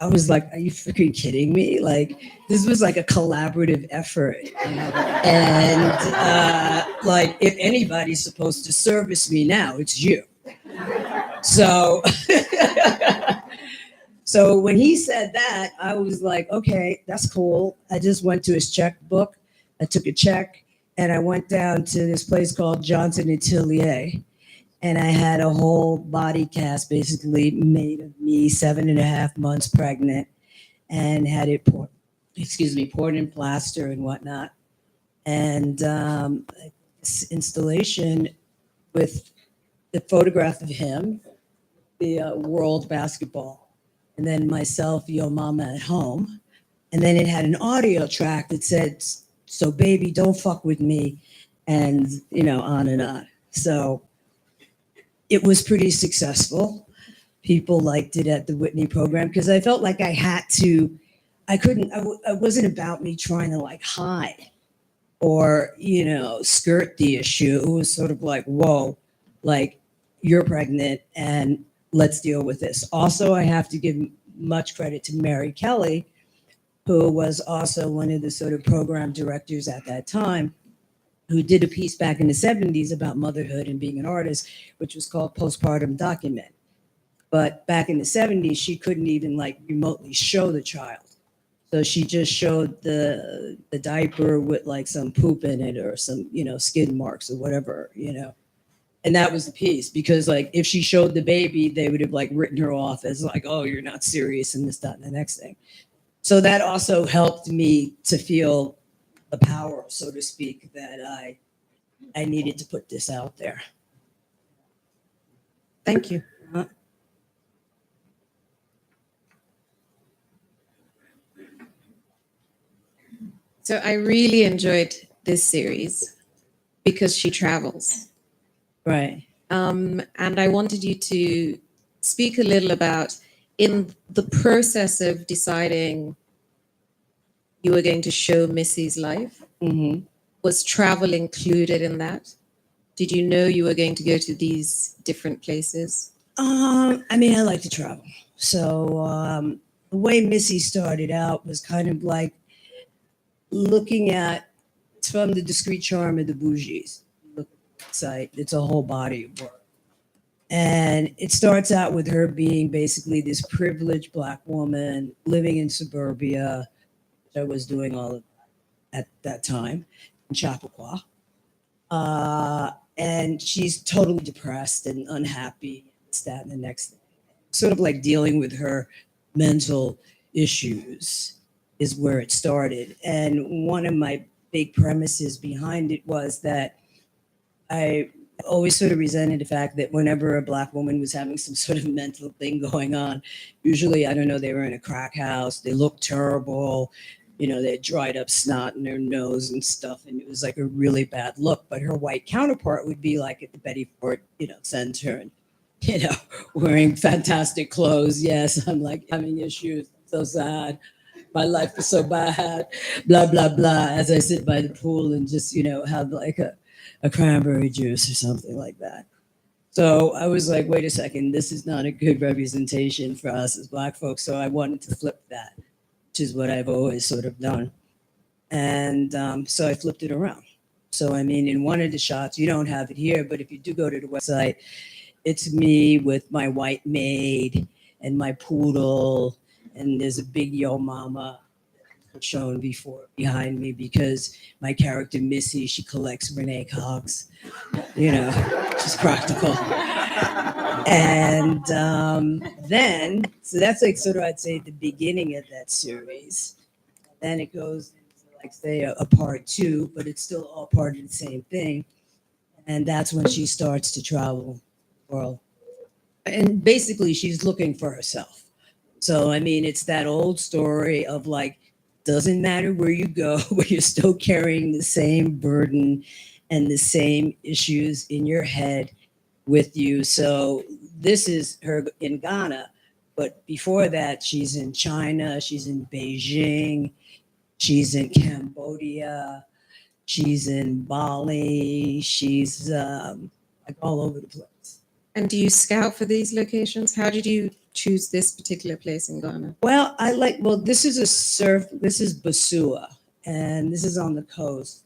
I was like, are you freaking kidding me? Like this was like a collaborative effort. And like if anybody's supposed to service me now, it's you. So, so when he said that, I was like, okay, that's cool. I just went to his checkbook. I took a check. And I went down to this place called Johnson Atelier. And I had a whole body cast basically made of me 7.5 months pregnant and had it poured in plaster and whatnot. And this installation with the photograph of him, the world basketball, and then myself, Yo Mama at home. And then it had an audio track that said, so baby, don't fuck with me, and you know, on and on. So it was pretty successful. People liked it at the Whitney program because I felt like I had to, it wasn't about me trying to like hide or, skirt the issue. It was sort of like, whoa, like you're pregnant and let's deal with this. Also, I have to give much credit to Mary Kelly, who was also one of the sort of program directors at that time, who did a piece back in the 70s about motherhood and being an artist, which was called Postpartum Document. But back in the 70s, she couldn't even like remotely show the child. So she just showed the diaper with like some poop in it or some, skin marks or whatever, And that was the piece because like if she showed the baby, they would have like written her off as like, oh, you're not serious and this, that, and the next thing. So that also helped me to feel the power, so to speak, that I needed to put this out there. Thank you. So I really enjoyed this series because she travels. Right. And I wanted you to speak a little about in the process of deciding you were going to show Missy's life, Mm-hmm. was travel included in that? Did you know you were going to go to these different places? I like to travel. So the way Missy started out was kind of like looking at, it's from The Discreet Charm of the Bougies. Look at the site, it's a whole body of work. And it starts out with her being basically this privileged Black woman living in suburbia. I was doing all of that at that time in Chappaqua. And she's totally depressed and unhappy, this, that, and the next thing. Sort of like dealing with her mental issues is where it started. And one of my big premises behind it was that I always sort of resented the fact that whenever a Black woman was having some sort of mental thing going on, usually, I don't know, they were in a crack house, they looked terrible, they had dried up snot in their nose and stuff, and it was like a really bad look. But her white counterpart would be like at the Betty Ford, Center, and, wearing fantastic clothes. Yes, I'm like having issues, so sad. My life is so bad, blah, blah, blah, as I sit by the pool and just, have like a cranberry juice or something like that. So I was like, wait a second, this is not a good representation for us as Black folks. So I wanted to flip that, which is what I've always sort of done. And so I flipped it around. So, in one of the shots, you don't have it here, but if you do go to the website, it's me with my white maid and my poodle. And there's a big yo mama shown behind me because my character Missy, she collects Renee Cox. She's practical. And then, so that's like sort of, I'd say, the beginning of that series. Then it goes into, like, say, a part 2, but it's still all part of the same thing. And that's when she starts to travel the world. And basically, she's looking for herself. So, it's that old story of like, doesn't matter where you go, but you're still carrying the same burden and the same issues in your head with you. So this is her in Ghana, but before that, she's in China, she's in Beijing, she's in Cambodia, she's in Bali, she's like all over the place. And do you scout for these locations? How did you choose this particular place in Ghana? Well, this is this is Basua, and this is on the coast,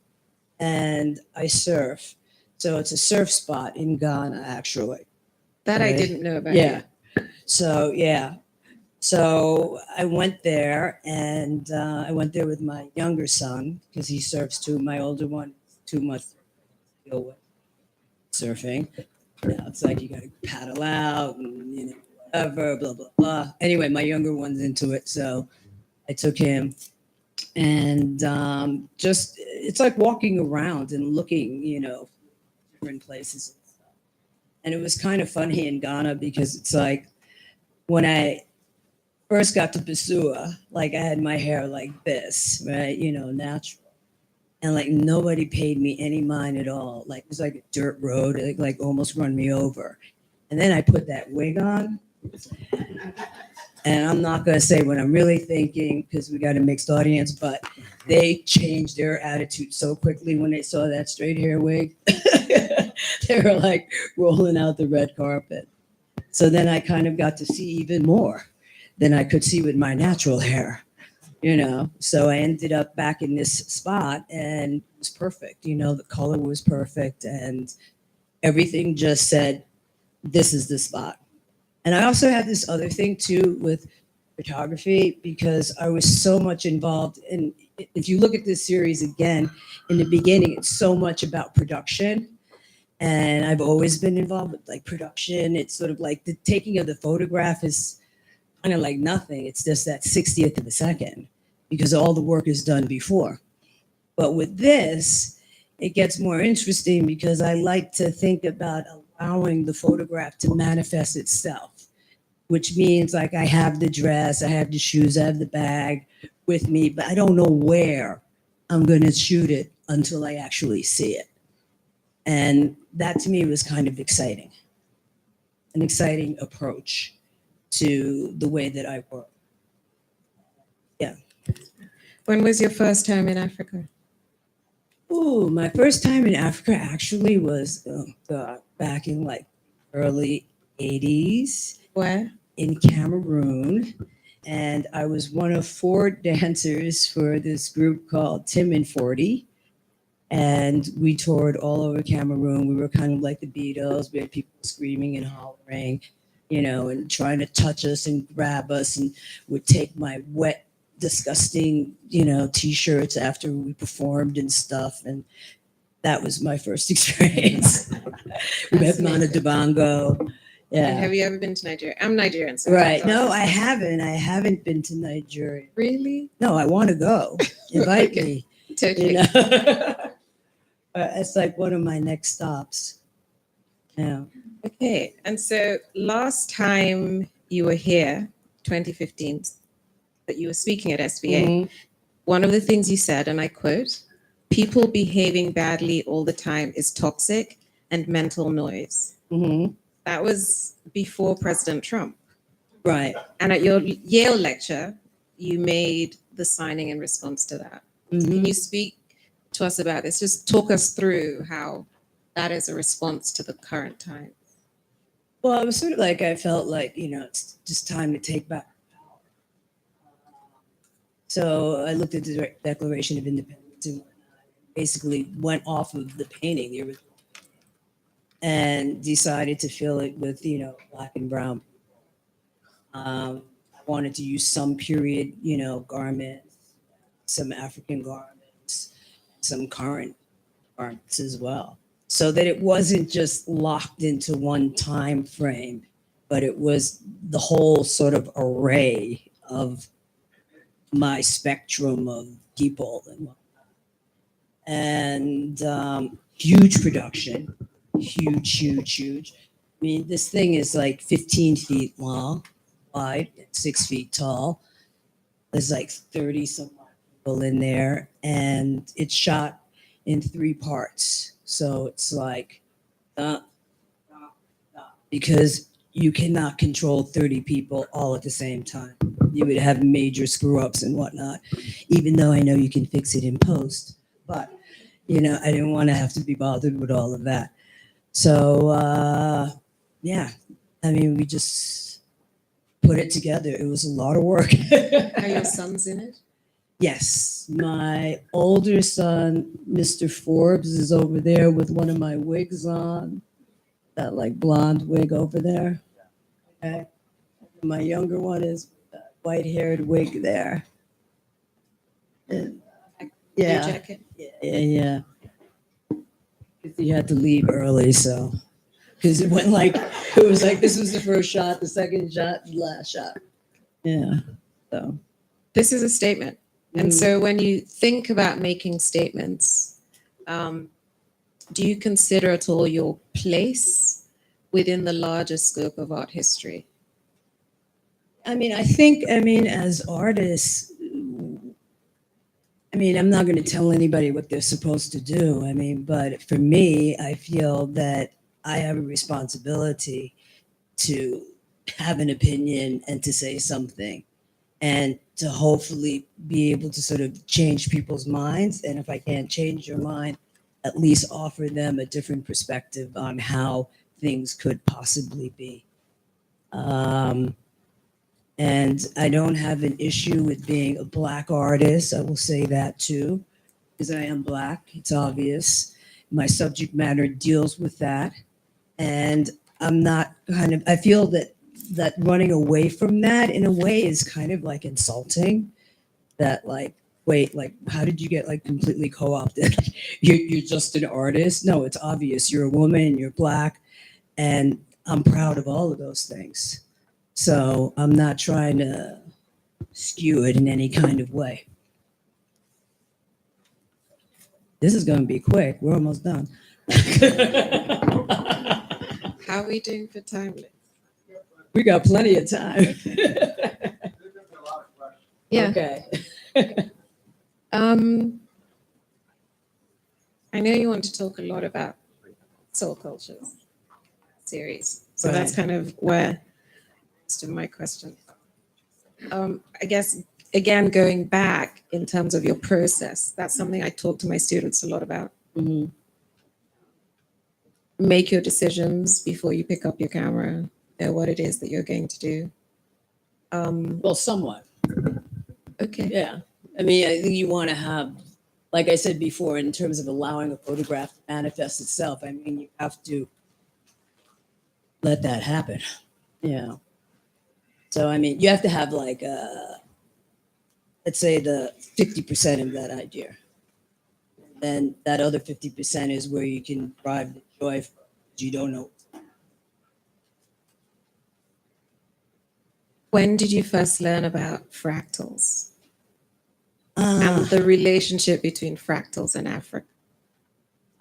and I surf. So it's a surf spot in Ghana, actually. That right? I didn't know about. Yeah. So, yeah. So I went there, and I went there with my younger son because he surfs too. My older one is too much to deal with surfing. It's like you got to paddle out and, whatever, blah, blah, blah. Anyway, my younger one's into it. So I took him, and just, it's like walking around and looking, different places. And it was kind of funny in Ghana because it's like when I first got to Basua, like I had my hair like this, right? Natural. And like nobody paid me any mind at all. Like it was like a dirt road, like almost run me over. And then I put that wig on. And I'm not going to say what I'm really thinking because we got a mixed audience, but they changed their attitude so quickly when they saw that straight hair wig. They were like rolling out the red carpet. So then I kind of got to see even more than I could see with my natural hair, you know. So I ended up back in this spot and it was perfect. You know, the color was perfect and everything just said, this is the spot. And I also had this other thing too with photography because I was so much involved in, if you look at this series again, in the beginning, it's so much about production. And I've always been involved with like production. It's sort of like the taking of the photograph is kind of like nothing. It's just that 60th of a second because all the work is done before. But with this, it gets more interesting because I like to think about allowing the photograph to manifest itself, which means like I have the dress, I have the shoes, I have the bag with me, but I don't know where I'm going to shoot it until I actually see it. And that to me was kind of exciting, an exciting approach to the way that I work. Yeah. When was your first time in Africa? Ooh, my first time in Africa actually was back in like early 80s. Where? In Cameroon. And I was one of 4 dancers for this group called Tim and 40. And we toured all over Cameroon. We were kind of like the Beatles. We had people screaming and hollering, you know, and trying to touch us and grab us and would take my wet, disgusting, you know, T-shirts after we performed and stuff. And that was my first experience. We met Mana Dibango. Yeah. And have you ever been to Nigeria? I'm Nigerian. So Right. No, I haven't. I haven't been to Nigeria. Really? No, I want to go. Invite me. Totally. You know? It's like one of my next stops. Yeah. Okay. And so last time you were here, 2015, that you were speaking at SVA, Mhm. one of the things you said, and I quote, people behaving badly all the time is toxic and mental noise. Mhm. That was before President Trump. Right. And at your Yale lecture, you made the signing in response to that. Can you speak to us about this? Just talk us through how that is a response to the current time. Well, it was sort of like I felt like, you know, it's just time to take back power. So I looked at the Declaration of Independence and basically went off of the painting, the original, and decided to fill it with, you know, black and brown. I wanted to use some period, you know, garments, some African garments, some current garments as well, so that it wasn't just locked into one time frame, but it was the whole sort of array of my spectrum of people and whatnot. And huge production, huge. I mean, this thing is like 15 feet long, wide, 6 feet tall. There's like 30 some people in there, and it's shot in 3 parts. So it's like, because you cannot control 30 people all at the same time. You would have major screw ups and whatnot, even though I know you can fix it in post. But, you know, I didn't want to have to be bothered with all of that. So, yeah, I mean, we just put it together. It was a lot of work. Are your sons in it? Yes, my older son, Mr. Forbes, is over there with one of my wigs on, that like blonde wig over there. Okay. My younger one is white-haired wig there. And, yeah, Blue jacket? yeah. You had to leave early, so because it went like it was like this was the first shot, the second shot, the last shot. Yeah. So this is a statement. And so when you think about making statements, do you consider at all your place within the larger scope of art history? I mean, I think, as artists, I'm not going to tell anybody what they're supposed to do. But for me, I feel that I have a responsibility to have an opinion and to say something and to hopefully be able to sort of change people's minds. And if I can't change your mind, at least offer them a different perspective on how things could possibly be. And I don't have an issue with being a Black artist. I will say that too, because I am Black. It's obvious. My subject matter deals with that. And I'm not I feel that running away from that in a way is kind of like insulting. That like, wait, like, how did you get like completely co-opted? You're just an artist. No, it's obvious. You're a woman, you're Black, and I'm proud of all of those things. So I'm not trying to skew it in any kind of way. This is going to be quick. We're almost done. How are we doing for time? We got plenty of time. Yeah. Okay. I know you want to talk a lot about soul cultures series. So that's kind of where most of my question. I guess, again, going back in terms of your process, that's something I talk to my students a lot about. Mhm. Make your decisions before you pick up your camera. Know what it is that you're going to do. Well, somewhat. Okay. Yeah. I mean, I think you want to have, like I said before, in terms of allowing a photograph to manifest itself, I mean, you have to let that happen. Yeah. So, I mean, you have to have like, let's say the 50% of that idea. Then that other 50% is where you can drive the joy from. You don't know. When did you first learn about fractals? And the relationship between fractals and Africa?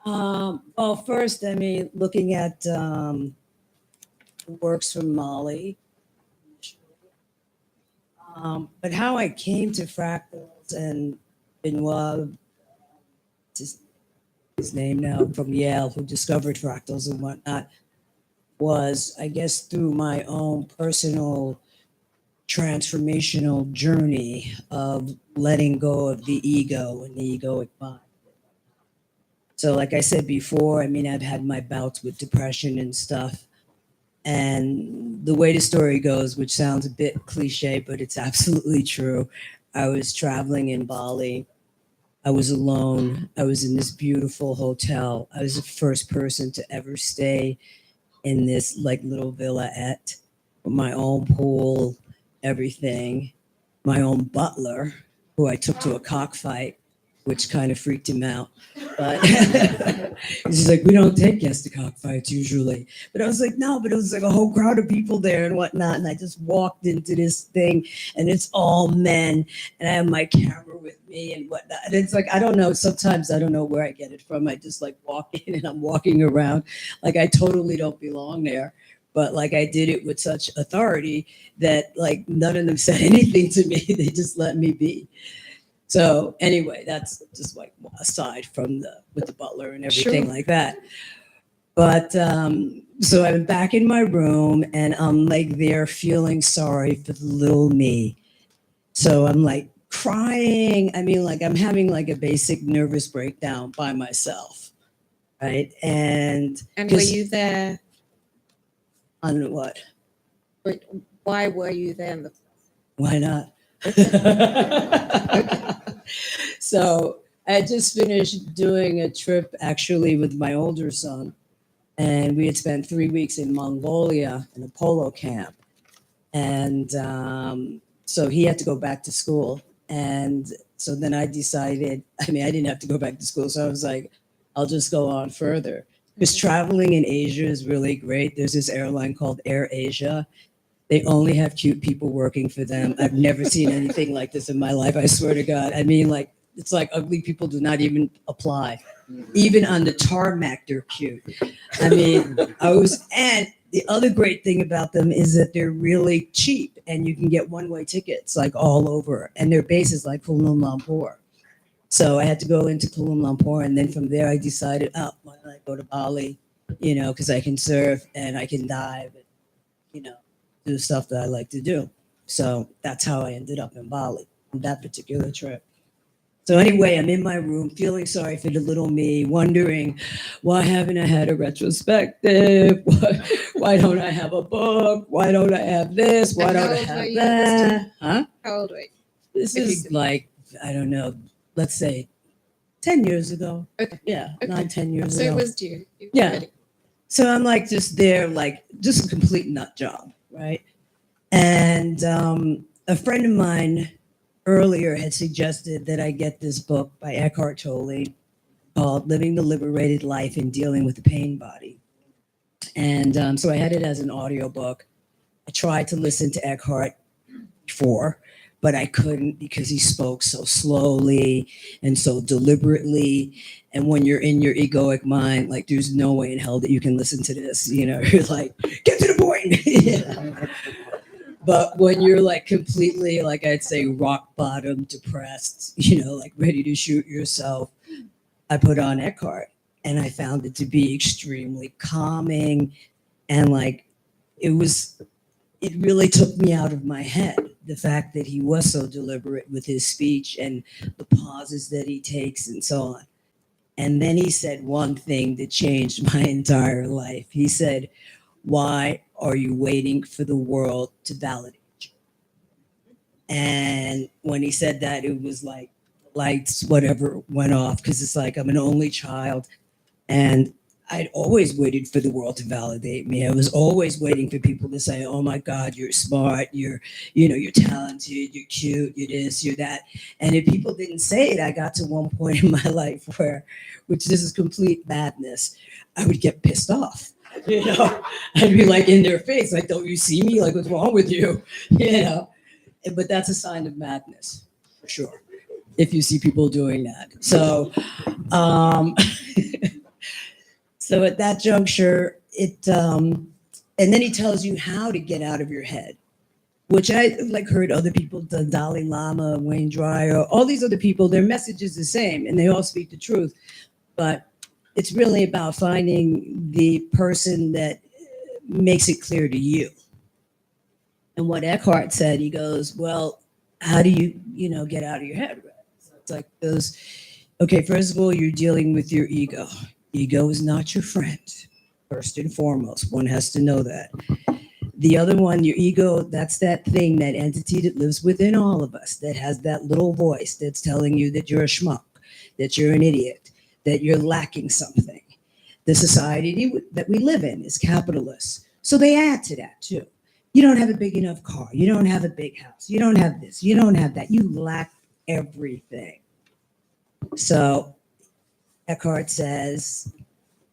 Well, first, I mean, looking at works from Mali. But how I came to fractals and Benoit, his name now, from Yale, who discovered fractals and whatnot, was, I guess, through my own personal transformational journey of letting go of the ego and the egoic mind. So, like I said before, I mean, I've had my bouts with depression and stuff. And the way the story goes, which sounds a bit cliche, but it's absolutely true. I was traveling in Bali. I was alone. I was in this beautiful hotel. I was the first person to ever stay in this like little villette with my own pool, everything, my own butler, who I took to a cockfight, which kind of freaked him out. But he's like, we don't take guests to cockfights usually. But I was like, no, but it was like a whole crowd of people there and whatnot. And I just walked into this thing and it's all men. And I have my camera with me and whatnot. And it's like, I don't know. Sometimes I don't know where I get it from. I just like walk in and I'm walking around like I totally don't belong there. But like I did it with such authority that like none of them said anything to me. They just let me be. So anyway, that's just like aside from with the butler and everything like that. But so I'm back in my room and I'm like there feeling sorry for the little me. So I'm like crying. I mean, like I'm having like a basic nervous breakdown by myself, right? And were you there? On what? But why were you there? Why not? So I just finished doing a trip actually with my older son, and we had spent 3 weeks in Mongolia in a polo camp. And so he had to go back to school. And so then I decided, I mean, I didn't have to go back to school. So I was like, I'll just go on further. Because traveling in Asia is really great. There's this airline called Air Asia. They only have cute people working for them. I've never seen anything like this in my life. I swear to God. I mean, like, it's like ugly people do not even apply. Even on the tarmac, they're cute. I mean, and the other great thing about them is that they're really cheap and you can get one-way tickets like all over. And their base is like Kuala Lumpur. So I had to go into Kuala Lumpur, and then from there I decided, oh, why don't I go to Bali, you know, because I can surf and I can dive. do stuff that I like to do. So that's how I ended up in Bali on that particular trip. So anyway, I'm in my room feeling sorry for the little me, wondering, why haven't I had a retrospective? Why don't I have a book? Why don't I have this? Why And don't how I old were have you that? Huh? How old were you? This If you is like, I don't know, let's say 10 years ago. Okay. Yeah, Okay. 9-10 years So ago. it was due. You were Yeah. ready. So I'm like just there, like just a complete nut job, right? And a friend of mine earlier had suggested that I get this book by Eckhart Tolle called Living the Liberated Life and Dealing with the Pain Body. And so I had it as an audiobook. I tried to listen to Eckhart before, but I couldn't because he spoke so slowly and so deliberately. And when you're in your egoic mind, like there's no way in hell that you can listen to this. You're like, get to the point. Yeah. But when you're like completely, like I'd say, rock bottom, depressed, like ready to shoot yourself, I put on Eckhart and I found it to be extremely calming. And like, it really took me out of my head. The fact that he was so deliberate with his speech and the pauses that he takes and so on. And then he said one thing that changed my entire life. He said, why are you waiting for the world to validate you? And when he said that, it was like lights, whatever, went off, because it's like I'm an only child. And I'd always waited for the world to validate me. I was always waiting for people to say, oh my God, you're smart, you're talented, you're cute, you're this, you're that. And if people didn't say it, I got to one point in my life which this is complete madness, I would get pissed off. I'd be like in their face, like, don't you see me? Like, what's wrong with you? But that's a sign of madness, for sure, if you see people doing that. So, so at that juncture, and then he tells you how to get out of your head, which I like heard other people, the Dalai Lama, Wayne Dyer, all these other people, their message is the same and they all speak the truth. But it's really about finding the person that makes it clear to you. And what Eckhart said, he goes, well, how do you, get out of your head? So it's like those, okay, first of all, you're dealing with your ego. Ego is not your friend, first and foremost. One has to know that. The other one, your ego, that's that thing, that entity that lives within all of us, that has that little voice that's telling you that you're a schmuck, that you're an idiot, that you're lacking something. The society that we live in is capitalist. So they add to that too. You don't have a big enough car. You don't have a big house. You don't have this. You don't have that. You lack everything. So Eckhart says,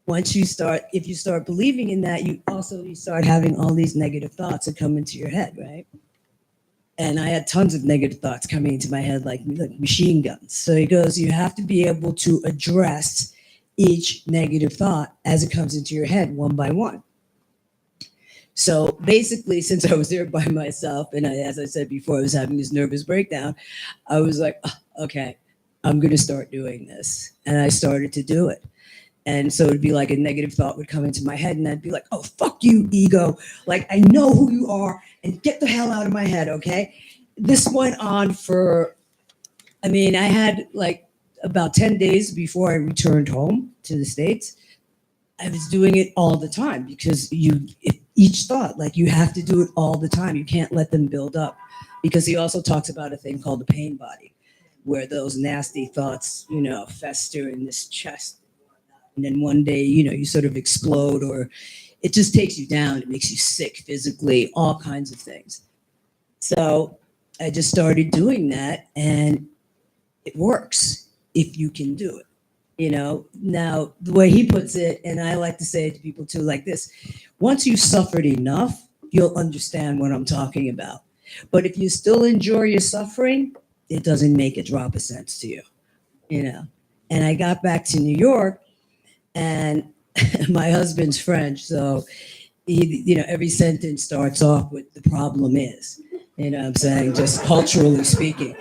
if you start believing in that, you start having all these negative thoughts that come into your head, right? And I had tons of negative thoughts coming into my head, like machine guns. So he goes, you have to be able to address each negative thought as it comes into your head one by one. So basically, since I was there by myself, and as I said before, I was having this nervous breakdown, I was like, okay, I'm going to start doing this. And I started to do it. And so it'd be like a negative thought would come into my head and I'd be like, oh, fuck you, ego. Like, I know who you are and get the hell out of my head, okay? This went on I had like about 10 days before I returned home to the States. I was doing it all the time because each thought, like you have to do it all the time. You can't let them build up, because he also talks about a thing called the pain body, where those nasty thoughts, fester in this chest. And then one day, you sort of explode, or it just takes you down. It makes you sick physically, all kinds of things. So I just started doing that, and it works if you can do it. Now the way he puts it, and I like to say it to people too, like this: once you've suffered enough, you'll understand what I'm talking about. But if you still enjoy your suffering, it doesn't make a drop of sense to you, And I got back to New York, and my husband's French, so he, every sentence starts off with "the problem is," I'm saying, just culturally speaking.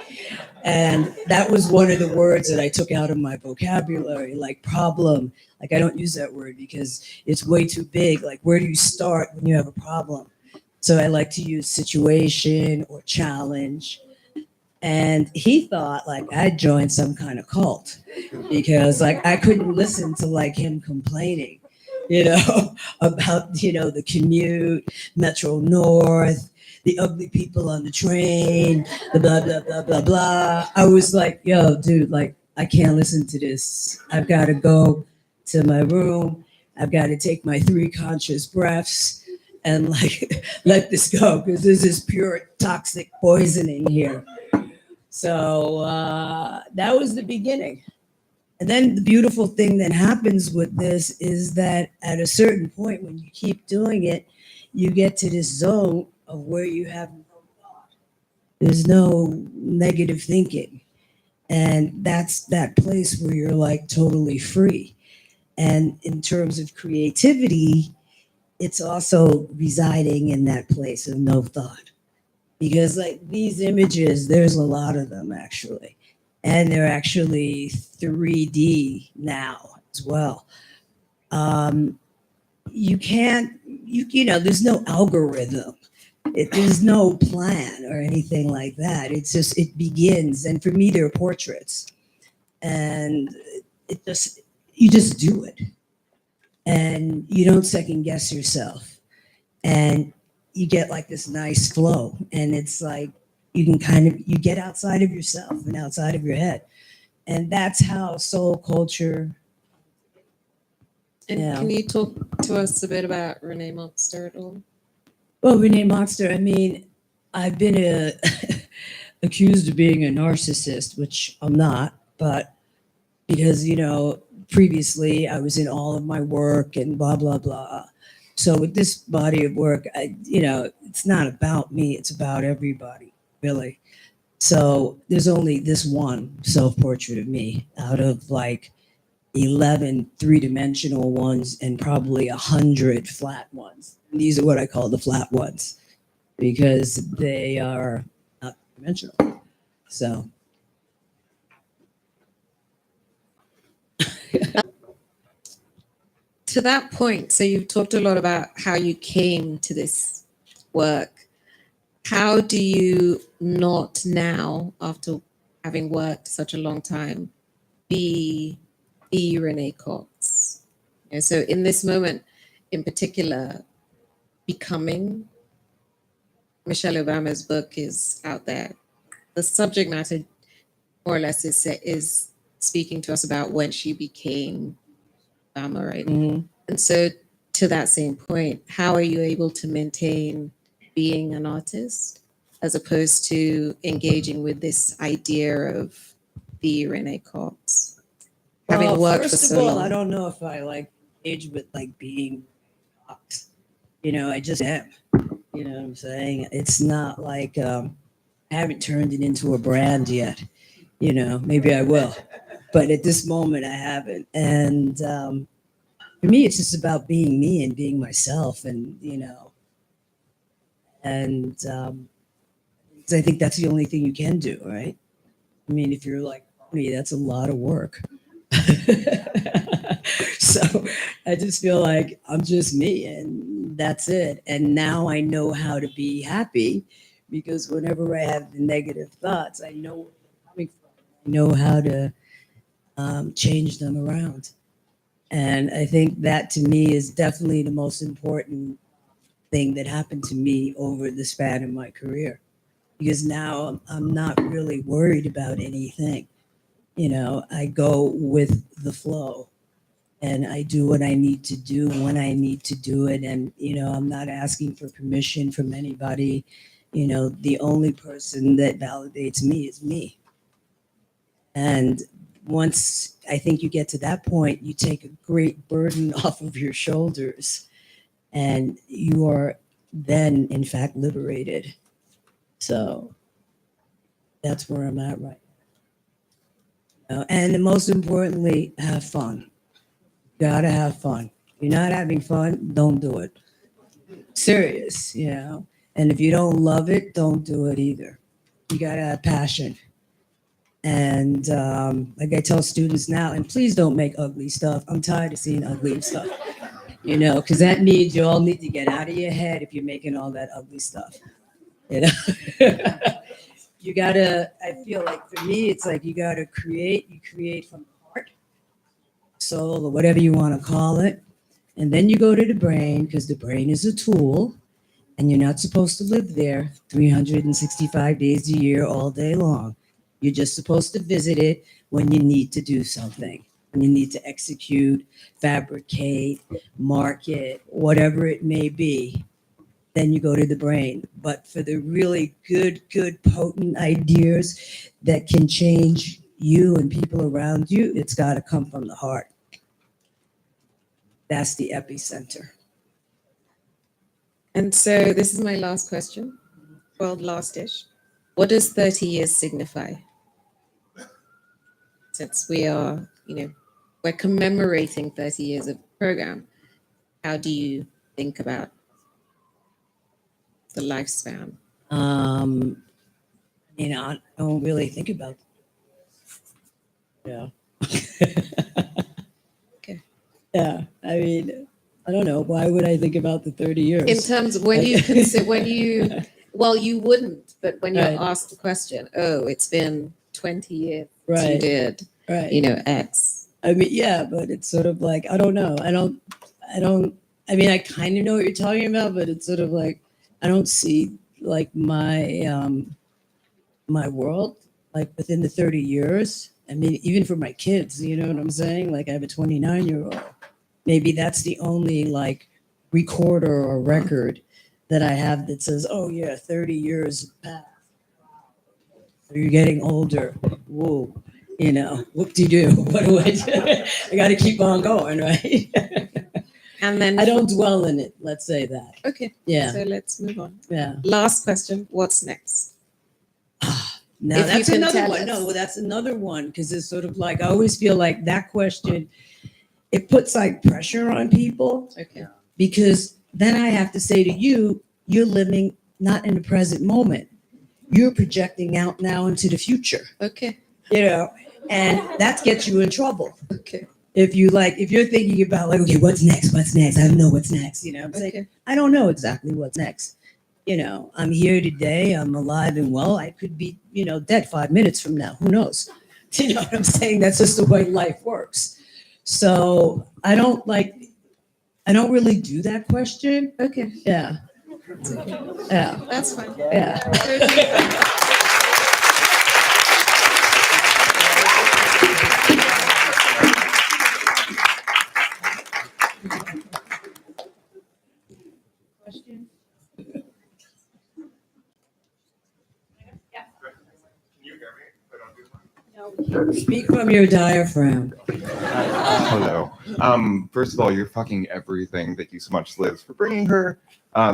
And that was one of the words that I took out of my vocabulary, like problem. Like, I don't use that word because it's way too big. Like, where do you start when you have a problem? So I like to use situation or challenge. And he thought like I joined some kind of cult because like I couldn't listen to like him complaining, you know, about, you know, the commute, Metro North, the ugly people on the train, the blah, blah, blah, blah, blah. I was like, yo, dude, like, I can't listen to this. I've got to go to my room. I've got to take my 3 conscious breaths and like let this go because this is pure toxic poisoning here. So that was the beginning. And then the beautiful thing that happens with this is that at a certain point, when you keep doing it, you get to this zone of where you have no thought. There's no negative thinking. And that's that place where you're like totally free. And in terms of creativity, it's also residing in that place of no thought. Because like these images, there's a lot of them actually. And they're actually 3D now as well. You can't, you know, there's no algorithm. There's no plan or anything like that. It's just, it begins. And for me, they're portraits. And it just, you just do it. And you don't second guess yourself. And you get like this nice flow. And it's like, you can kind of, you get outside of yourself and outside of your head. And that's how soul culture. And Yeah. can you talk to us a bit about Renee Monster at all? Well, Renee Monster, I mean, I've been accused of being a narcissist, which I'm not, but because, you know, previously I was in all of my work and blah, blah, blah. So with this body of work, you know, it's not about me, it's about everybody, really. So there's only this one self-portrait of me out of like 11 three-dimensional ones and probably 100 flat ones. These are what I call the flat ones because they are not dimensional. So. To that point, so you've talked a lot about how you came to this work. How do you not now, after having worked such a long time, be Renee Cox? You know, so in this moment in particular, becoming, Michelle Obama's book is out there. The subject matter more or less is speaking to us about when she became Obama, right? Mm-hmm. And so to that same point, how are you able to maintain being an artist as opposed to engaging with this idea of the Renee Cox? Having worked for first so of all, long. I don't know if I like age with like being Cox. You know, I just am. You know what I'm saying? It's not like I haven't turned it into a brand yet. You know, maybe I will. But at this moment, I haven't. And for me, it's just about being me and being myself. And, you know, and I think that's the only thing you can do, right? I mean, if you're like me, that's a lot of work. So I just feel like I'm just me and that's it. And now I know how to be happy because whenever I have the negative thoughts, I know where they're coming from. I know how to change them around. And I think that to me is definitely the most important thing that happened to me over the span of my career. Because now I'm not really worried about anything. You know, I go with the flow and I do what I need to do when I need to do it. And, you know, I'm not asking for permission from anybody. You know, the only person that validates me is me. And once I think you get to that point, you take a great burden off of your shoulders and you are then, in fact, liberated. So that's where I'm at right now. And most importantly, have fun. Gotta have fun. If you're not having fun, don't do it. Serious, you know. And if you don't love it, don't do it either. You gotta have passion. And like I tell students now, and please don't make ugly stuff. I'm tired of seeing ugly stuff. you know, because that means you all need to get out of your head if you're making all that ugly stuff. You know, you gotta, I feel like for me, it's like you create from the heart, soul, or whatever you want to call it. And then you go to the brain because the brain is a tool and you're not supposed to live there 365 days a year, all day long. You're just supposed to visit it when you need to do something, when you need to execute, fabricate, market, whatever it may be. Then you go to the brain. But for the really good, potent ideas that can change you and people around you, it's got to come from the heart. That's the epicenter. And so this is my last question. Well, last-ish. What does 30 years signify? Since we are, we're commemorating 30 years of program, how do you think about the lifespan? I don't really think about it. Yeah. Okay. Yeah. I mean, I don't know. Why would I think about the 30 years? In terms of when you consider, well, you wouldn't, but when you're Right. asked the question, oh, it's been 20 years you Right. did, Right. X. I mean, yeah, but it's sort of like, I don't know. I mean, I kind of know what you're talking about, but it's sort of like, I don't see like my world like within the 30 years. I mean, even for my kids, you know what I'm saying? Like I have a 29-year-old. Maybe that's the only like recorder or record that I have that says, oh yeah, 30 years passed. You're getting older. Whoa. What do you do? What do I do? I got to keep on going, right? And then I don't dwell in it. Let's say that. Okay. Yeah. So let's move on. Yeah. Last question. What's next? Now If you that's can another tell one. us. No, that's another one because it's sort of like I always feel like that question, it puts like pressure on people Okay. because then I have to say to you, you're living not in the present moment. You're projecting out now into the future. Okay. And that gets you in trouble. Okay. If you're thinking about like, okay, what's next? I don't know what's next. I'm saying, Okay. I don't know exactly what's next. I'm here today. I'm alive and well. I could be, dead 5 minutes from now. Who knows? You know what I'm saying? That's just the way life works. So I don't really do that question. Okay. Yeah. Yeah. That's fine. Yeah. Question? Speak from your diaphragm. Hello. First of all, you're fucking everything. Thank you so much, Liz, for bringing her.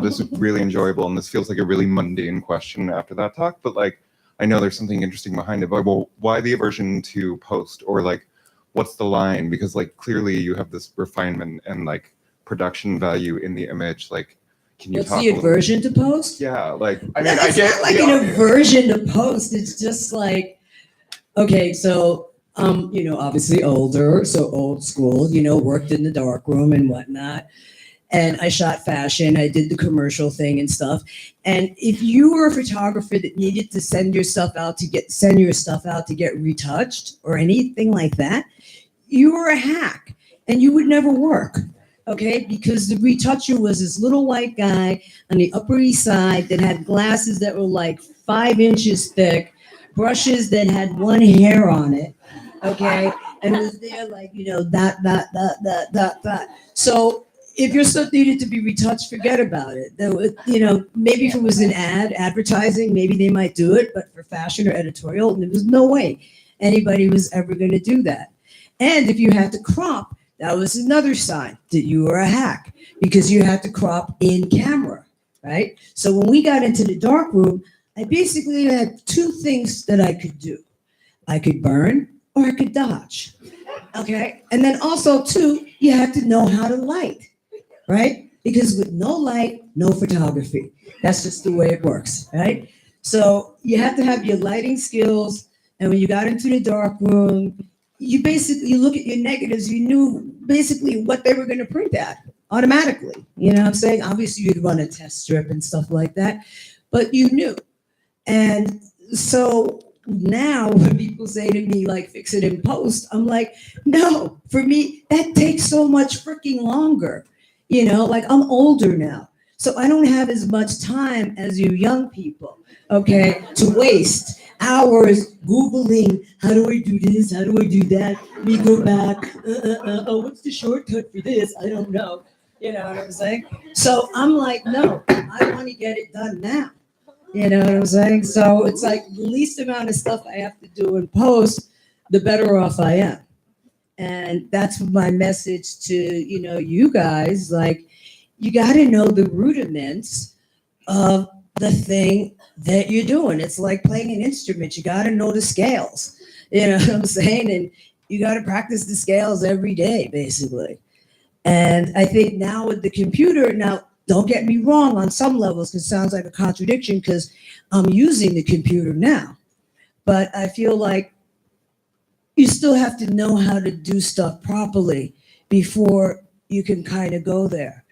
This is really enjoyable, and this feels like a really mundane question after that talk, but like, I know there's something interesting behind it. But well, why the aversion to post, or like, what's the line? Because like, clearly you have this refinement and like production value in the image. Like, can you What's talk the a little- aversion to post? Yeah, like, I mean, I It's get not like the an obvious. aversion to post. It's just like, okay, so obviously older, so old school, worked in the dark room and whatnot. And I shot fashion, I did the commercial thing and stuff. And if you were a photographer that needed to send your stuff out to get retouched or anything like that, you were a hack and you would never work. Okay, because the retoucher was this little white guy on the Upper East Side that had glasses that were like 5 inches thick, brushes that had one hair on it, okay, and was there like, that. So if your stuff needed to be retouched, forget about it. Maybe if it was an advertising, maybe they might do it, but for fashion or editorial, there was no way anybody was ever going to do that. And if you had to crop, that was another sign that you were a hack because you had to crop in camera, right? So when we got into the dark room, I basically had 2 things that I could do. I could burn or I could dodge, okay? And then also, too, you have to know how to light, right? Because with no light, no photography. That's just the way it works, right? So you have to have your lighting skills. And when you got into the dark room, you look at your negatives, you knew basically what they were going to print at, automatically. You know what I'm saying? Obviously, you'd run a test strip and stuff like that, but you knew. And so now when people say to me, like, fix it in post, I'm like, no, for me, that takes so much freaking longer. You know, like I'm older now. So I don't have as much time as you young people, okay, to waste hours Googling, how do I do this? How do I do that? Let me go back. Oh, what's the shortcut for this? I don't know. You know what I'm saying? So I'm like, no, I want to get it done now. You know what I'm saying? So it's like the least amount of stuff I have to do in post, the better off I am. And that's my message to, you know, you guys, like, you got to know the rudiments of the thing that you're doing. It's like playing an instrument. You got to know the scales. You know what I'm saying? And you got to practice the scales every day, basically. And I think now with the computer, now, don't get me wrong on some levels, because it sounds like a contradiction because I'm using the computer now. But I feel like you still have to know how to do stuff properly before you can kind of go there.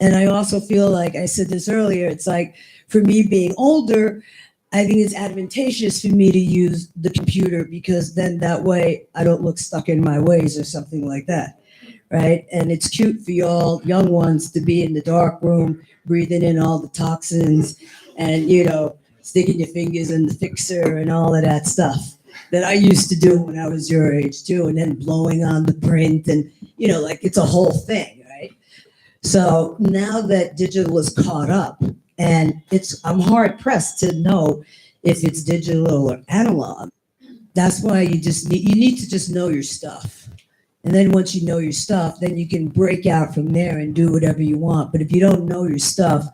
And I also feel like I said this earlier, it's like for me being older, I think it's advantageous for me to use the computer because then that way I don't look stuck in my ways or something like that. Right? And it's cute for y'all young ones to be in the dark room, breathing in all the toxins and, you know, sticking your fingers in the fixer and all of that stuff that I used to do when I was your age too. And then blowing on the print and, you know, like it's a whole thing, right? So now that digital is caught up and I'm hard pressed to know if it's digital or analog. That's why you need to just know your stuff. And then once you know your stuff, then you can break out from there and do whatever you want. But if you don't know your stuff,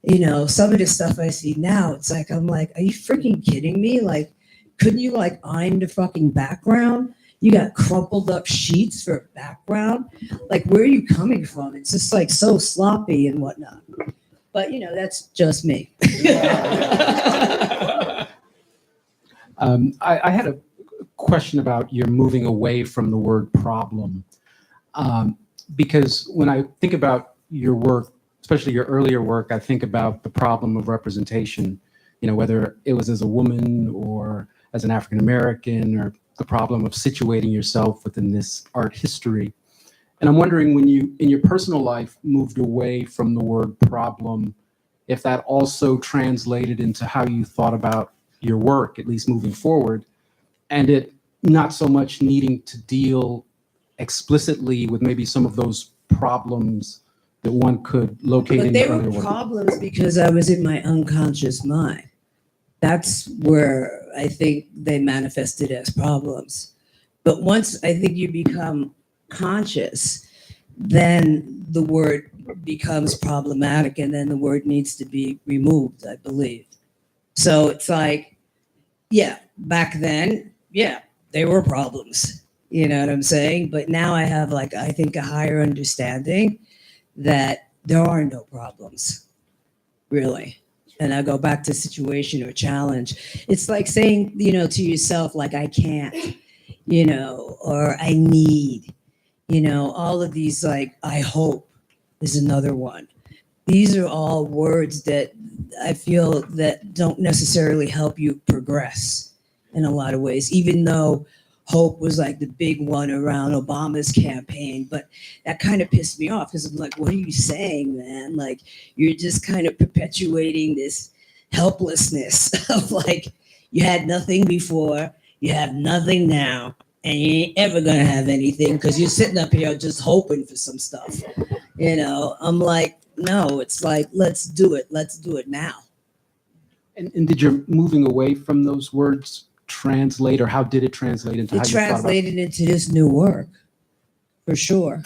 you know, some of the stuff I see now, it's like, I'm like, are you freaking kidding me? Like, couldn't you like iron the fucking background? You got crumpled up sheets for a background. Like, where are you coming from? It's just like so sloppy and whatnot. But, you know, that's just me. I had a question about your moving away from the word problem. Because when I think about your work, especially your earlier work, I think about the problem of representation, you know, whether it was as a woman or as an African American, or the problem of situating yourself within this art history. And I'm wondering, when you, in your personal life, moved away from the word problem, if that also translated into how you thought about your work, at least moving forward, and it not so much needing to deal explicitly with maybe some of those problems that one could locate But in they your earlier were work. problems because I was in my unconscious mind. That's where I think they manifested as problems. But once I think you become conscious, then the word becomes problematic and then the word needs to be removed, I believe. So it's like, yeah, back then, yeah, there were problems. You know what I'm saying? But now I have, like, I think a higher understanding that there are no problems, really. And I go back to situation or challenge. It's like saying, you know, to yourself, like, I can't, you know, or I need, you know, all of these, like, I hope is another one. These are all words that I feel that don't necessarily help you progress in a lot of ways, even though hope was like the big one around Obama's campaign. But that kind of pissed me off because I'm like, what are you saying, man? Like, you're just kind of perpetuating this helplessness of like, you had nothing before, you have nothing now, and you ain't ever gonna have anything because you're sitting up here just hoping for some stuff. You know, I'm like, no, it's like, let's do it. Let's do it now. And did your moving away from those words translate, or how did it translate into how It you thought about translated into this new work, for sure.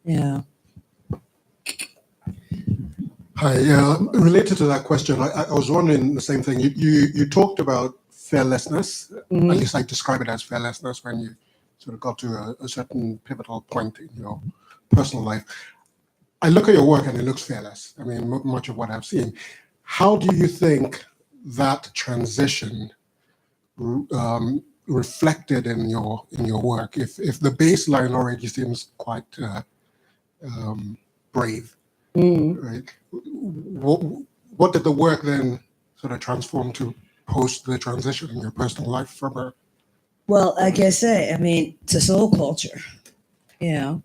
Yeah. Hi, related to that question, I was wondering the same thing. You talked about fearlessness, Mhm. at least I describe it as fearlessness when you sort of got to a certain pivotal point in your personal life. I look at your work and it looks fearless. I mean, much of what I've seen. How do you think that transition reflected in your work? If the baseline already seems quite Brave, Mm. right? What did the work then sort of transform to post the transition in your personal life from her? Well, like I say, I mean, to soul culture, you know,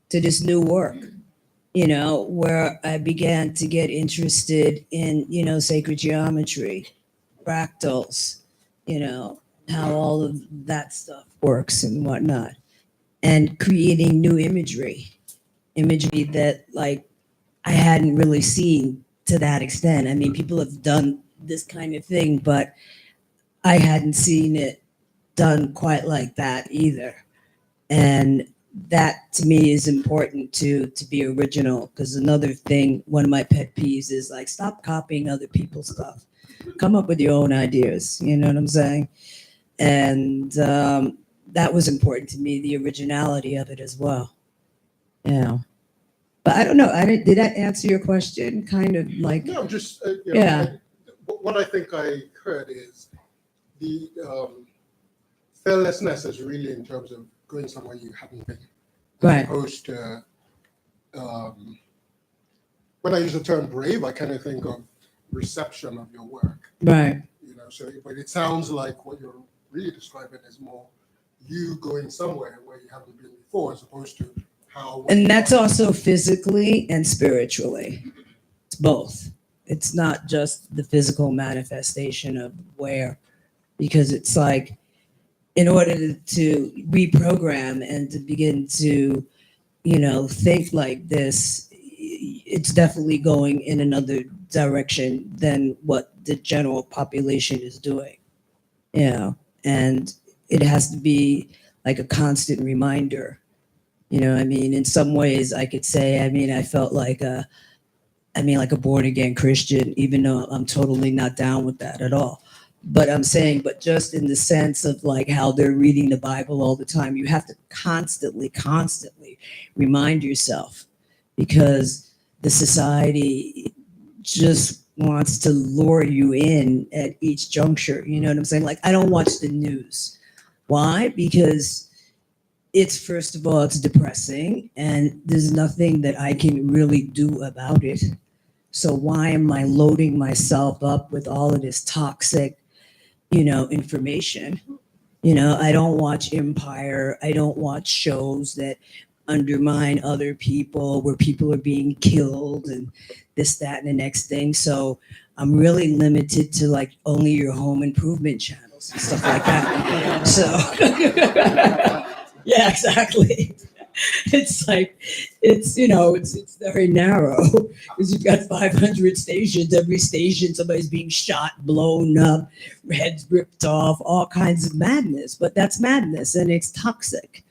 to this new work, you know, where I began to get interested in, you know, sacred geometry, fractals, you know, how all of that stuff works and whatnot, and creating new imagery that like I hadn't really seen to that extent. I mean, people have done this kind of thing, but I hadn't seen it done quite like that either. And that to me is important to be original, because another thing, one of my pet peeves is like, stop copying other people's stuff. Come up with your own ideas. You know what I'm saying? And that was important to me, the originality of it as well. Yeah. But I don't know. Did that answer your question? Kind of like. No, just, you know, Yeah. what I think I heard is the fearlessness is really in terms of going somewhere you haven't been. Right. As opposed to, when I use the term brave, I kind of think of reception of your work. Right. You know, so, but it sounds like what you're really describing is more you going somewhere where you haven't been before, as opposed to how. And that's also physically and spiritually. It's both. It's not just the physical manifestation of where, because it's like, in order to reprogram and to begin to, you know, think like this, it's definitely going in another direction than what the general population is doing. You know, and it has to be like a constant reminder. You know, I mean, in some ways I could say, I mean, I felt like like a born again Christian, even though I'm totally not down with that at all. But I'm saying, but just in the sense of like how they're reading the Bible all the time, you have to constantly remind yourself, because the society just wants to lure you in at each juncture. You know what I'm saying? Like, I don't watch the news. Why? Because it's, first of all, it's depressing and there's nothing that I can really do about it. So why am I loading myself up with all of this toxic, you know, information? You know, I don't watch Empire. I don't watch shows that undermine other people, where people are being killed and this, that, and the next thing. So I'm really limited to like only your home improvement channels and stuff like that. So yeah, exactly. It's like, it's, you know, it's very narrow, because you've got 500 stations. Every station, somebody's being shot, blown up, heads ripped off, all kinds of madness. But that's madness, and it's toxic.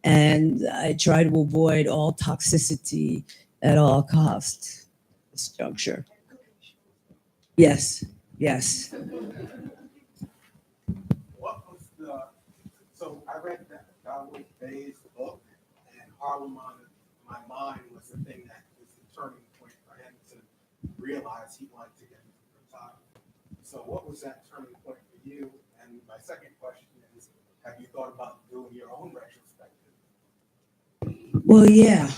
And I try to avoid all toxicity at all costs. This juncture. Yes. Yes. What was the, so I read that Darwin Bay's book, and Harlem on my mind was the thing that was the turning point for him to realize he wanted to get into photography. So what was that turning point for you? And my second question is, have you thought about doing your own retrospective? Well, yeah.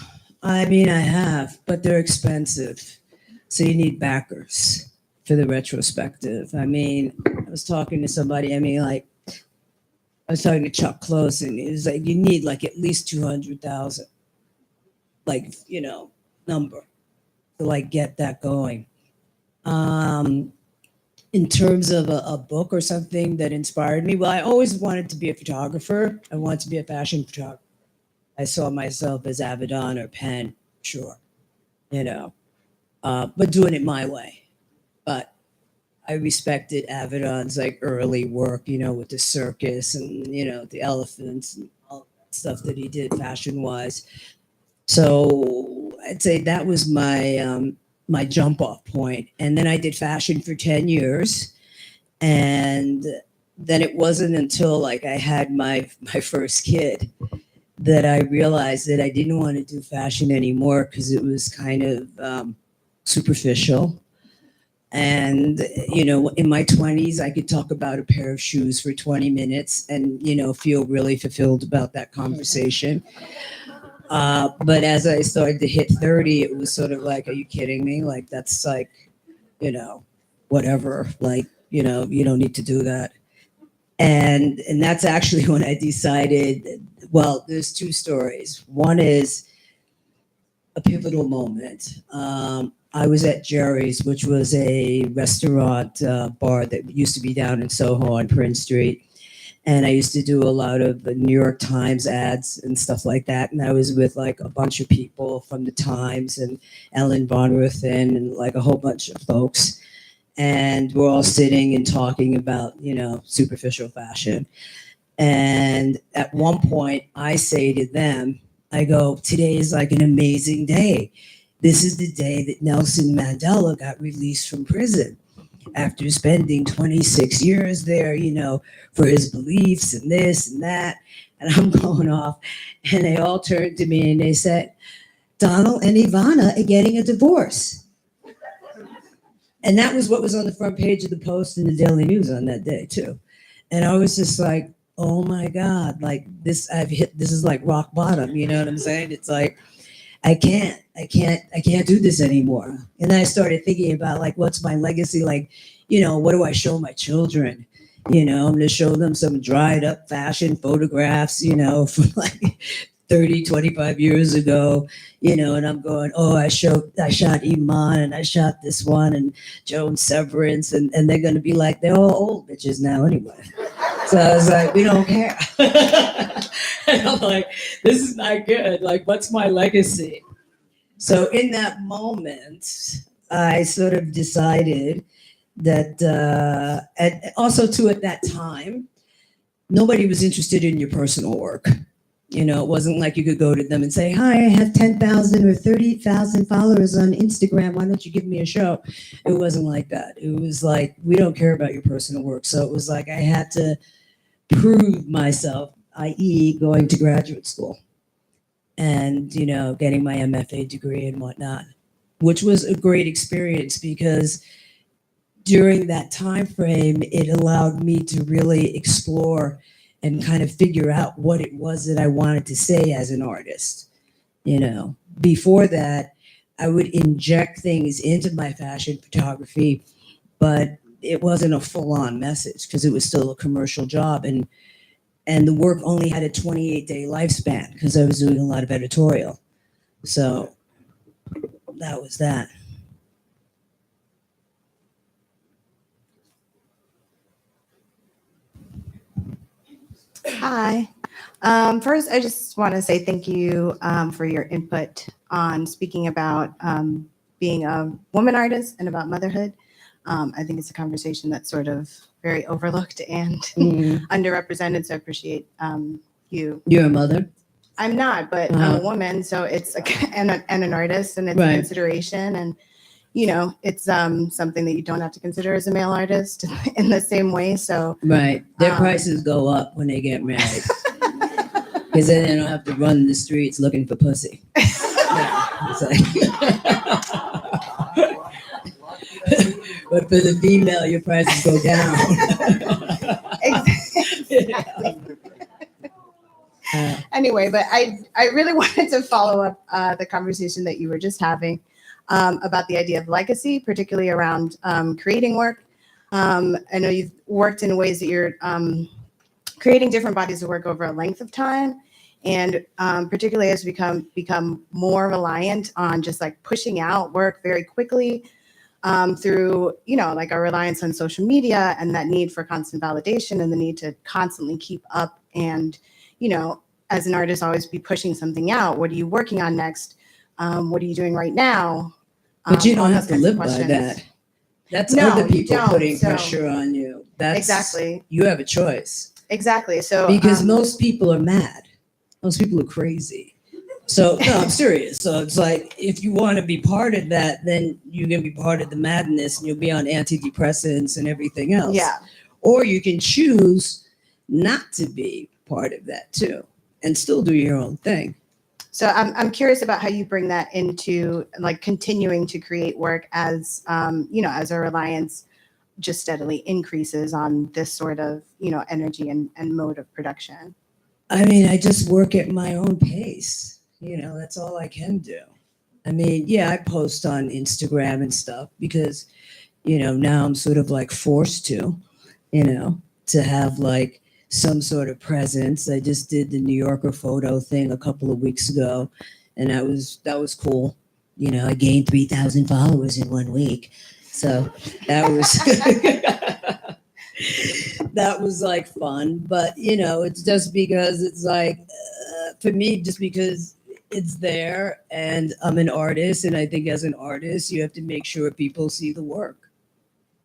I mean, I have, but they're expensive. So you need backers for the retrospective. I mean, I was talking to somebody, I was talking to Chuck Close, and he was like, you need like at least 200,000, like, you know, number to like get that going. In terms of a book or something that inspired me, well, I always wanted to be a photographer. I wanted to be a fashion photographer. I saw myself as Avedon or Penn, sure, you know, but doing it my way. But I respected Avedon's like early work, you know, with the circus and, you know, the elephants and all that stuff that he did fashion wise. So I'd say that was my my jump off point. And then I did fashion for 10 years. And then it wasn't until like I had my first kid that I realized that I didn't want to do fashion anymore, because it was kind of superficial. And, you know, in my 20s, I could talk about a pair of shoes for 20 minutes and, you know, feel really fulfilled about that conversation. But as I started to hit 30, it was sort of like, are you kidding me? Like, that's like, whatever. Like, you don't need to do that. And that's actually when I decided, well, there's two stories. One is a pivotal moment. I was at Jerry's, which was a restaurant bar that used to be down in Soho on Prince Street. And I used to do a lot of the New York Times ads and stuff like that. And I was with like a bunch of people from the Times and Ellen Von Ruthen and like a whole bunch of folks. And we're all sitting and talking about, superficial fashion. And at one point I say to them, I go, today is like an amazing day. This is the day that Nelson Mandela got released from prison after spending 26 years there, for his beliefs and this and that. And I'm going off. And they all turned to me and they said, Donald and Ivana are getting a divorce. And that was what was on the front page of the Post and the Daily News on that day, too. And I was just like, oh my God, like this is like rock bottom, you know what I'm saying? It's like, I can't do this anymore. And then I started thinking about like, what's my legacy? Like, what do I show my children? I'm going to show them some dried up fashion photographs, from like 30, 25 years ago, and I'm going, oh, I shot Iman and I shot this one and Joan Severance. And they're going to be like, they're all old bitches now anyway. So I was like, we don't care. And I'm like, this is not good. Like, what's my legacy? So in that moment, I sort of decided that, and also too at that time, nobody was interested in your personal work. It wasn't like you could go to them and say, hi, I have 10,000 or 30,000 followers on Instagram. Why don't you give me a show? It wasn't like that. It was like, we don't care about your personal work. So it was like I had to prove myself, i.e. going to graduate school and, getting my MFA degree and whatnot, which was a great experience because during that time frame, it allowed me to really explore and kind of figure out what it was that I wanted to say as an artist. Before that, I would inject things into my fashion photography, but it wasn't a full-on message because it was still a commercial job. And the work only had a 28-day lifespan because I was doing a lot of editorial. So that was that. Hi. First, I just want to say thank you for your input on speaking about being a woman artist and about motherhood. I think it's a conversation that's sort of very overlooked and underrepresented. So I appreciate you. You're a mother? I'm not, but I'm a woman. So it's and an artist, and it's a consideration. And it's something that you don't have to consider as a male artist in the same way. So their prices go up when they get married because then they don't have to run the streets looking for pussy. It's like, but for the female, your prices go down. Exactly. Anyway, but I really wanted to follow up the conversation that you were just having. About the idea of legacy, particularly around creating work. I know you've worked in ways that you're creating different bodies of work over a length of time, and particularly as we become more reliant on just like pushing out work very quickly through, like our reliance on social media and that need for constant validation and the need to constantly keep up and, as an artist, always be pushing something out. What are you working on next? What are you doing right now? But you don't have to live by that. That's other people putting pressure on you. That's exactly. You have a choice. Exactly. So because most people are mad. Most people are crazy. So no, I'm serious. So it's like if you want to be part of that, then you're gonna be part of the madness and you'll be on antidepressants and everything else. Yeah. Or you can choose not to be part of that too and still do your own thing. So I'm curious about how you bring that into like continuing to create work as as our reliance just steadily increases on this sort of energy and mode of production. I mean, I just work at my own pace. That's all I can do. I mean, yeah, I post on Instagram and stuff because, now I'm sort of like forced to have like some sort of presence. I just did the New Yorker photo thing a couple of weeks ago, and that was cool. I gained 3,000 followers in 1 week. So that was that was like fun. But it's just because it's like for me, just because it's there and I'm an artist, and I think as an artist, you have to make sure people see the work.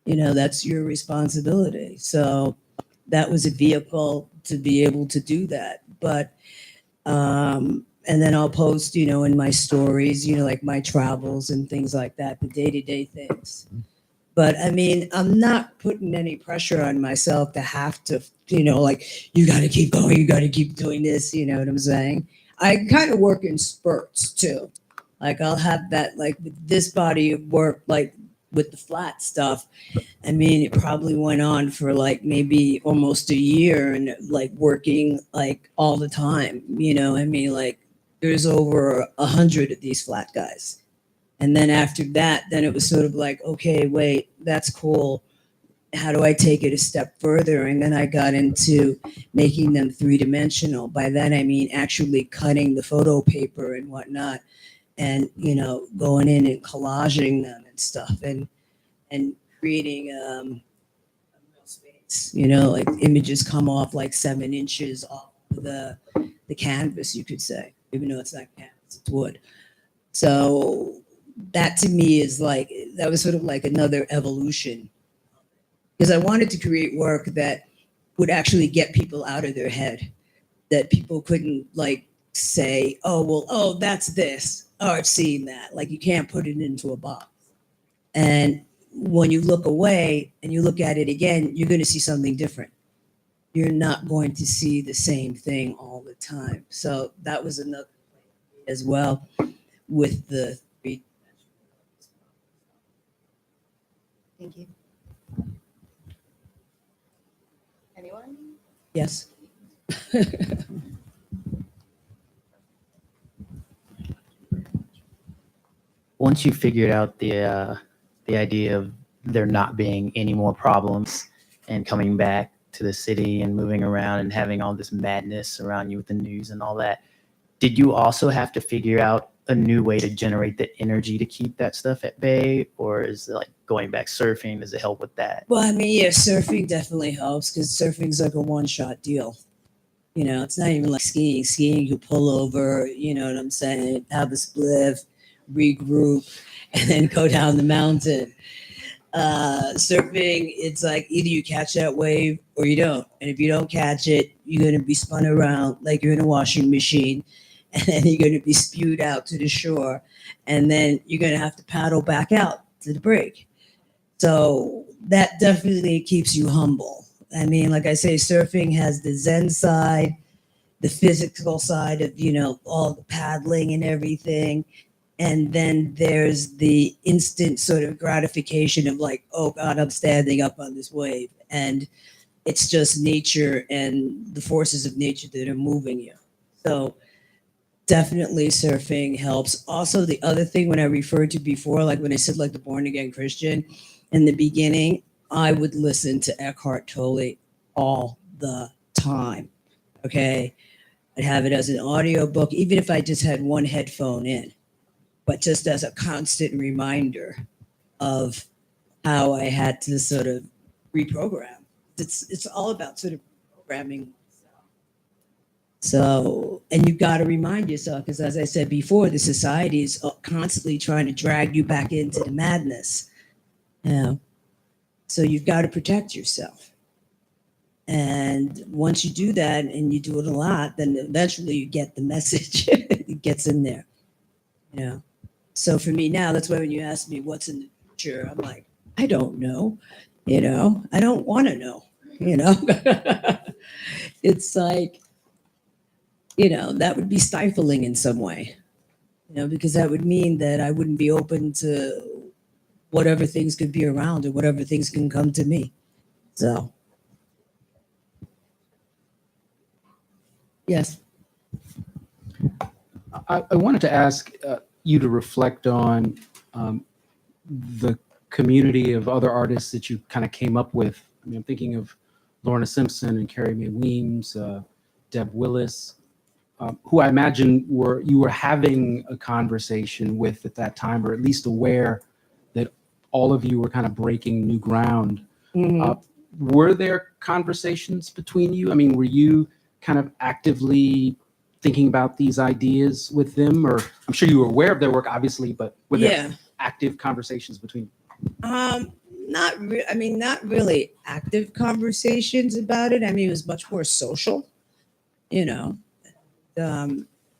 That's your responsibility. So that was a vehicle to be able to do that. But and then I'll post, in my stories, like my travels and things like that, the day-to-day things. But I mean, I'm not putting any pressure on myself to have to, like, you got to keep going, you got to keep doing this, you know what I'm saying? I kind of work in spurts too. Like, I'll have that, like, with this body of work, like with the flat stuff. I mean, it probably went on for like maybe almost a year and like working like all the time, I mean, like, there's over 100 of these flat guys. And then after that, then it was sort of like, okay, wait, that's cool. How do I take it a step further? And then I got into making them 3-dimensional. By that, I mean actually cutting the photo paper and whatnot and, going in and collaging them and stuff and creating real space, like images come off like 7 inches off the canvas, you could say, even though it's not canvas, it's wood. So that to me is like, that was sort of like another evolution, because I wanted to create work that would actually get people out of their head, that people couldn't like say, oh, well, oh, that's this. Oh, I've seen that. Like, you can't put it into a box. And when you look away and you look at it again, you're going to see something different. You're not going to see the same thing all the time. So that was another as well with the 3. Thank you. Anyone? Yes. Once you figured out the idea of there not being any more problems and coming back to the city and moving around and having all this madness around you with the news and all that, did you also have to figure out a new way to generate the energy to keep that stuff at bay? Or is it like going back surfing? Does it help with that? Well, I mean, yeah, surfing definitely helps because surfing's like a one-shot deal. It's not even like skiing. Skiing, you pull over, you know what I'm saying, have a spliff, regroup, and then go down the mountain. Surfing, it's like either you catch that wave or you don't. And if you don't catch it, you're going to be spun around like you're in a washing machine. And then you're going to be spewed out to the shore. And then you're going to have to paddle back out to the break. So that definitely keeps you humble. I mean, like I say, surfing has the Zen side, the physical side of, all the paddling and everything. And then there's the instant sort of gratification of like, oh God, I'm standing up on this wave. And it's just nature and the forces of nature that are moving you. So definitely surfing helps. Also, the other thing when I referred to before, like when I said like the born again Christian, in the beginning, I would listen to Eckhart Tolle all the time. Okay. I'd have it as an audio book, even if I just had one headphone in, but just as a constant reminder of how I had to sort of reprogram. It's all about sort of programming. So, and you've got to remind yourself, because as I said before, the society is constantly trying to drag you back into the madness. So you've got to protect yourself. And once you do that and you do it a lot, then eventually you get the message. It gets in there. So for me now, that's why when you ask me what's in the future, I'm like, I don't know. I don't want to know. It's like, that would be stifling in some way, because that would mean that I wouldn't be open to whatever things could be around or whatever things can come to me. So, yes. I wanted to ask you to reflect on the community of other artists that you kind of came up with. I mean, I'm thinking of Lorna Simpson and Carrie Mae Weems, Deb Willis, who I imagine you were having a conversation with at that time, or at least aware that all of you were kind of breaking new ground. Were there conversations between you? I mean, were you kind of actively thinking about these ideas with them? Or I'm sure you were aware of their work, obviously, but were there active conversations between you? Not really active conversations about it. I mean, it was much more social, you know.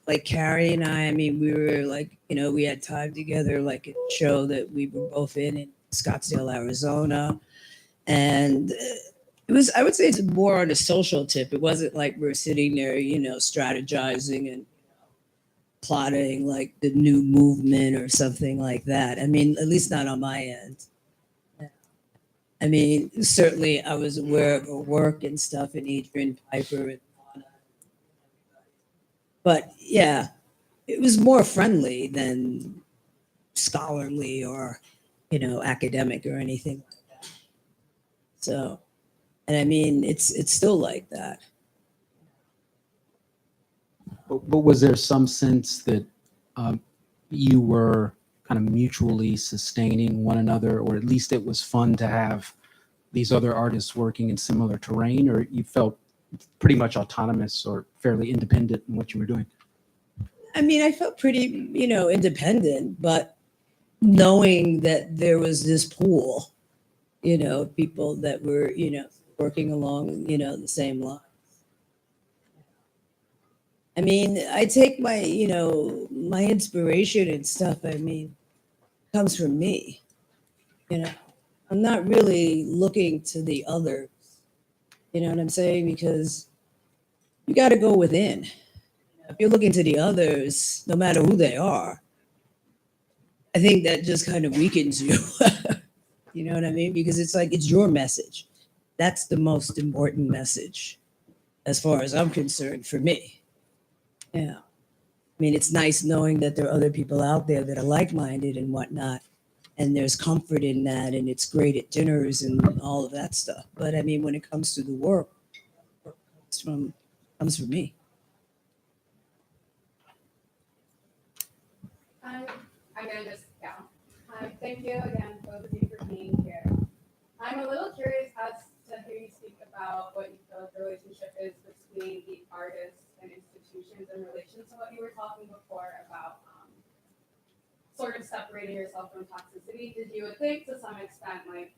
Like Carrie and I mean, we were like, you know, we had time together, like a show that we were both in Scottsdale, Arizona. And it was, I would say it's more on a social tip. It wasn't like we're sitting there, you know, strategizing and plotting like the new movement or something like that. I mean, at least not on my end. I mean, certainly I was aware of her work and stuff, and Adrian Piper and Anna. But yeah, it was more friendly than scholarly or, you know, academic or anything like that. So, and I mean, it's still like that. But was there some sense that you were kind of mutually sustaining one another, or at least it was fun to have these other artists working in similar terrain, or you felt pretty much autonomous or fairly independent in what you were doing? I mean, I felt pretty, you know, independent, but knowing that there was this pool, you know, people that were, you know, working along, you know, the same line. I mean, I take my, you know, my inspiration and stuff, I mean, comes from me. You know, I'm not really looking to the others. You know what I'm saying? Because you got to go within. If you're looking to the others, no matter who they are, I think that just kind of weakens you. You know what I mean? Because it's like, it's your message. That's the most important message, as far as I'm concerned, for me. Yeah. I mean, it's nice knowing that there are other people out there that are like-minded and whatnot. And there's comfort in that, and it's great at dinners and all of that stuff. But I mean, when it comes to the work comes from me. I'm gonna just, thank you again, both of you, for being here. I'm a little curious as to hear you speak about what you feel like the relationship is between the artists and institutions in relation to what you were talking before about sort of separating yourself from toxicity. Did you think to some extent like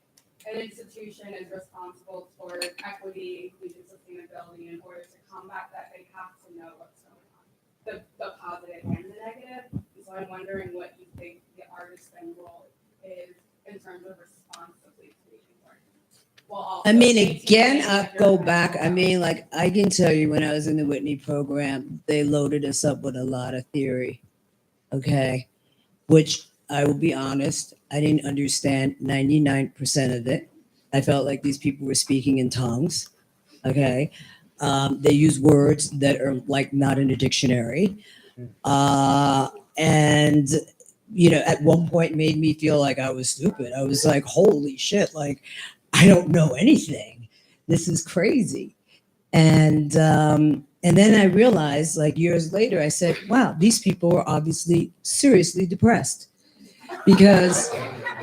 an institution is responsible for equity, inclusion, sustainability in order to combat that? They have to know what's going on, the positive and the negative. So I'm wondering what you think the artist and role is in terms of responsibly creating work. I mean, again, I go back. I mean, like, I can tell you when I was in the Whitney program, they loaded us up with a lot of theory. Okay. Which I will be honest, I didn't understand 99% of it. I felt like these people were speaking in tongues. Okay. They use words that are like not in a dictionary. And, you know, at one point made me feel like I was stupid. I was like, holy shit, like, I don't know anything. This is crazy. And then I realized, like, years later, I said, wow, these people were obviously seriously depressed because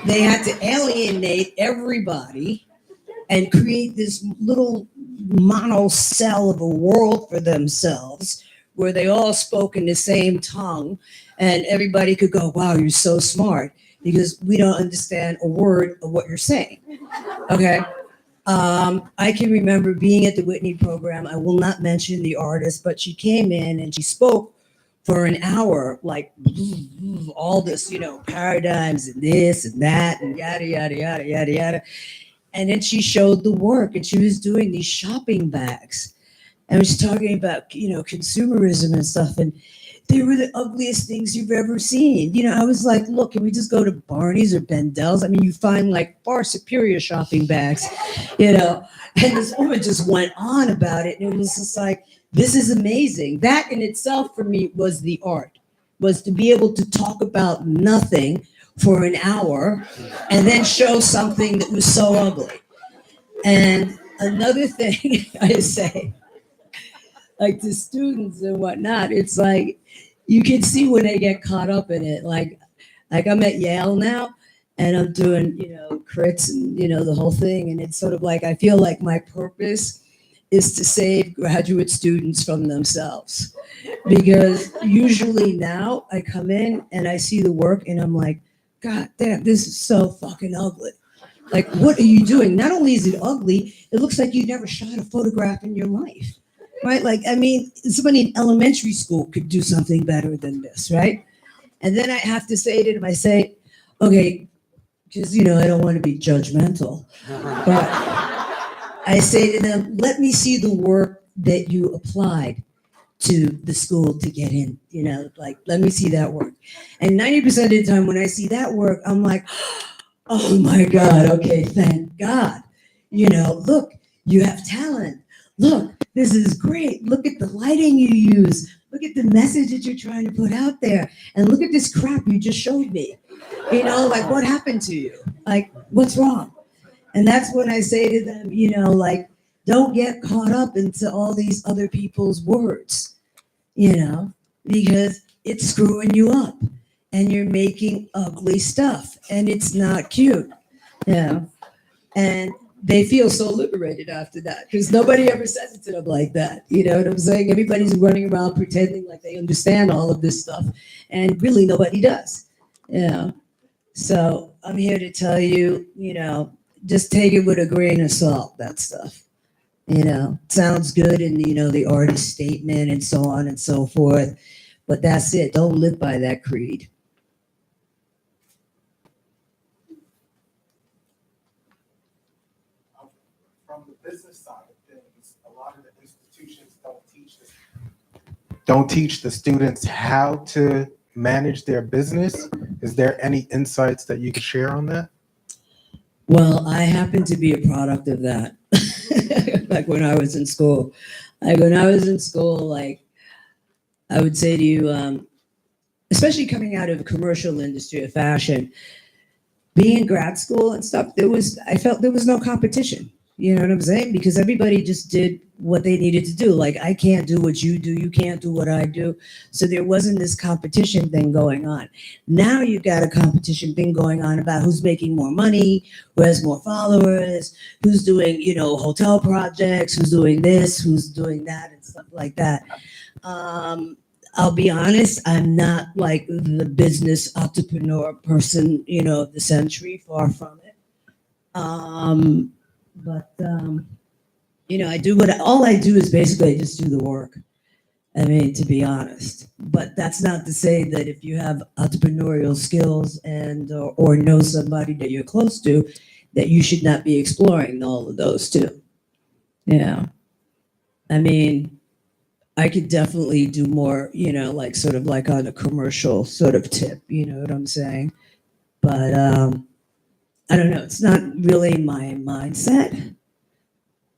they had to alienate everybody and create this little mono cell of a world for themselves where they all spoke in the same tongue and everybody could go, wow, you're so smart, because we don't understand a word of what you're saying. Okay. I can remember being at the Whitney program. I will not mention the artist, but she came in and she spoke for an hour, like all this, you know, paradigms and this and that and yada, yada, yada, yada, yada. And then she showed the work and she was doing these shopping bags. And was talking about, you know, consumerism and stuff. And they were the ugliest things you've ever seen. You know, I was like, look, can we just go to Barney's or Bendel's? I mean, you find like far superior shopping bags, you know. And this woman just went on about it. And it was just like, this is amazing. That in itself for me was the art. was to be able to talk about nothing for an hour and then show something that was so ugly. And another thing I say, like to students and whatnot, it's like you can see when they get caught up in it. Like I'm at Yale now and I'm doing, crits and, the whole thing. And it's sort of like, I feel like my purpose is to save graduate students from themselves. Because usually now I come in and I see the work and I'm like, God damn, this is so fucking ugly. Like, what are you doing? Not only is it ugly, it looks like you never shot a photograph in your life, right? Like, I mean, somebody in elementary school could do something better than this, right? And then I have to say to them, I say, okay, because, I don't want to be judgmental, but I say to them, let me see the work that you applied to the school to get in, like, let me see that work. And 90% of the time when I see that work, I'm like, oh my God, okay, thank God. Look, you have talent. Look, this is great. Look at the lighting you use. Look at the message that you're trying to put out there. And look at this crap you just showed me. Like, what happened to you? Like, what's wrong? And that's when I say to them, like, don't get caught up into all these other people's words, because it's screwing you up and you're making ugly stuff and it's not cute, and they feel so liberated after that because nobody ever says it to them like that. You know what I'm saying? Everybody's running around pretending like they understand all of this stuff and really nobody does. So I'm here to tell you, just take it with a grain of salt, that stuff. Sounds good in, the artist statement and so on and so forth. But that's it. Don't live by that creed. From the business side of things, a lot of the institutions don't teach the students how to manage their business. Is there any insights that you could share on that? Well, I happen to be a product of that. Like when I was in school. Like when I was in school, like I would say to you, especially coming out of the commercial industry of fashion, being in grad school and stuff, I felt there was no competition. You know what I'm saying? Because everybody just did what they needed to do. Like, I can't do what you do. You can't do what I do. So there wasn't this competition thing going on. Now you've got a competition thing going on about who's making more money, who has more followers, who's doing, hotel projects, who's doing this, who's doing that, and stuff like that. I'll be honest, I'm not like the business entrepreneur person, of the century, far from it. But I do all I do is basically just do the work. I mean, to be honest. But that's not to say that if you have entrepreneurial skills and or know somebody that you're close to, that you should not be exploring all of those too. Yeah. I mean, I could definitely do more, like sort of like on a commercial sort of tip, you know what I'm saying? But I don't know, it's not really my mindset.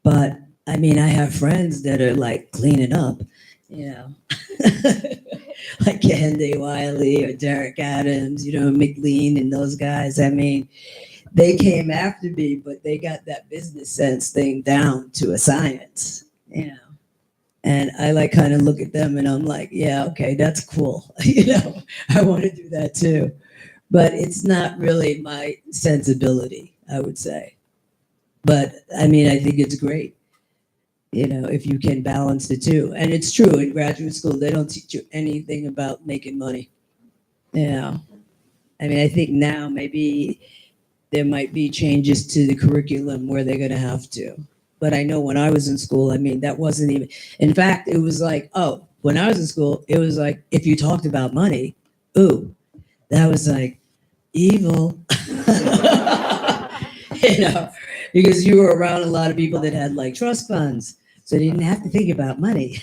But I mean, I have friends that are like cleaning up, like Candy Wiley or Derek Adams, McLean and those guys. I mean, they came after me, but they got that business sense thing down to a science, And I like kind of look at them and I'm like, yeah, okay, that's cool. I want to do that too. But it's not really my sensibility, I would say. But I mean, I think it's great, if you can balance the two. And it's true, in graduate school, they don't teach you anything about making money. I mean, I think now maybe there might be changes to the curriculum where they're going to have to. But I know when I was in school, I mean, that wasn't even, in fact, it was like, when I was in school, it was like, if you talked about money, ooh, that was like evil. Because you were around a lot of people that had like trust funds. So they didn't have to think about money.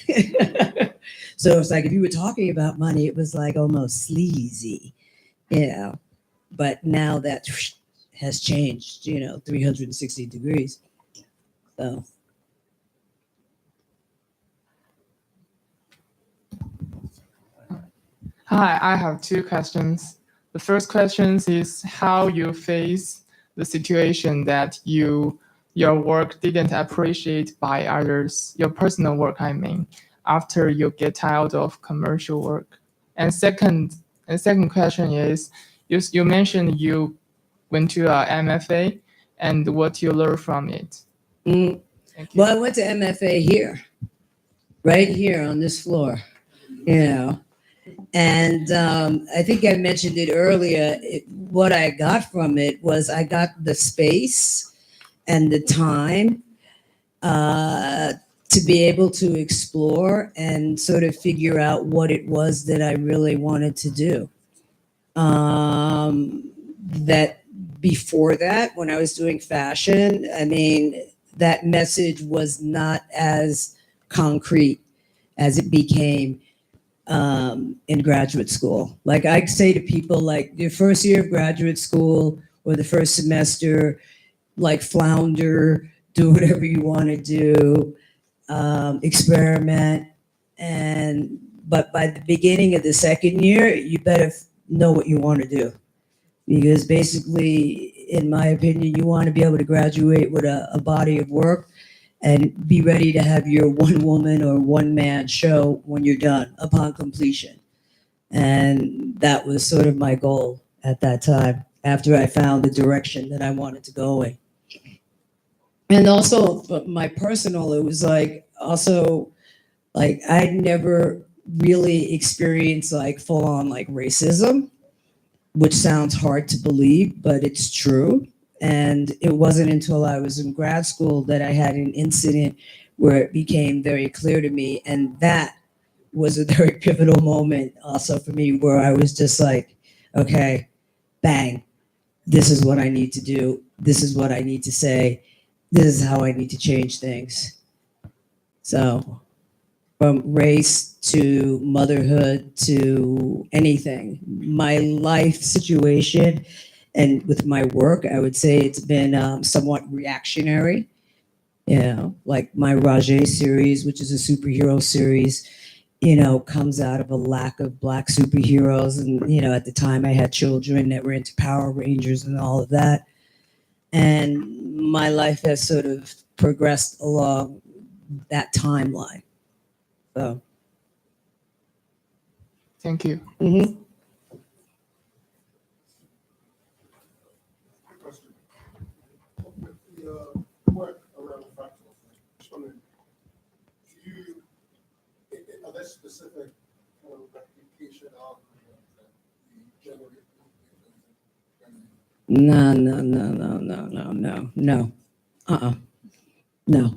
So it's like if you were talking about money, it was like almost sleazy, But now that has changed, 360 degrees. So. Hi, I have two questions. The first question is how you face the situation that your work didn't appreciate by others, your personal work, I mean, after you get tired of commercial work. And second question is, you mentioned you went to a MFA and what you learned from it. Mm. Well, I went to MFA here, right here on this floor, you know. And I think I mentioned it earlier. What I got from it was I got the space and the time to be able to explore and sort of figure out what it was that I really wanted to do. That before that, when I was doing fashion, I mean, that message was not as concrete as it became in graduate school. Like I say to people, like your first year of graduate school or the first semester, like flounder, do whatever you want to do, experiment, but by the beginning of the second year, you better know what you want to do, because basically, in my opinion, you want to be able to graduate with a body of work and be ready to have your one woman or one man show when you're done upon completion. And that was sort of my goal at that time, after I found the direction that I wanted to go in. And also, but my personal, it was like, also, like, I'd never really experienced like full on like racism, which sounds hard to believe, but it's true. And it wasn't until I was in grad school that I had an incident where it became very clear to me. And that was a very pivotal moment also for me, where I was just like, okay, bang, this is what I need to do. This is what I need to say. This is how I need to change things. So from race to motherhood to anything, my life situation and with my work, I would say it's been somewhat reactionary. You know, like my Rajay series, which is a superhero series, you know, comes out of a lack of Black superheroes. And, you know, at the time I had children that were into Power Rangers and all of that. And my life has sort of progressed along that timeline. So. Thank you. Question. With the work around fractals, just wondering, are there specific kind of replication algorithms that you generate? No. No. No.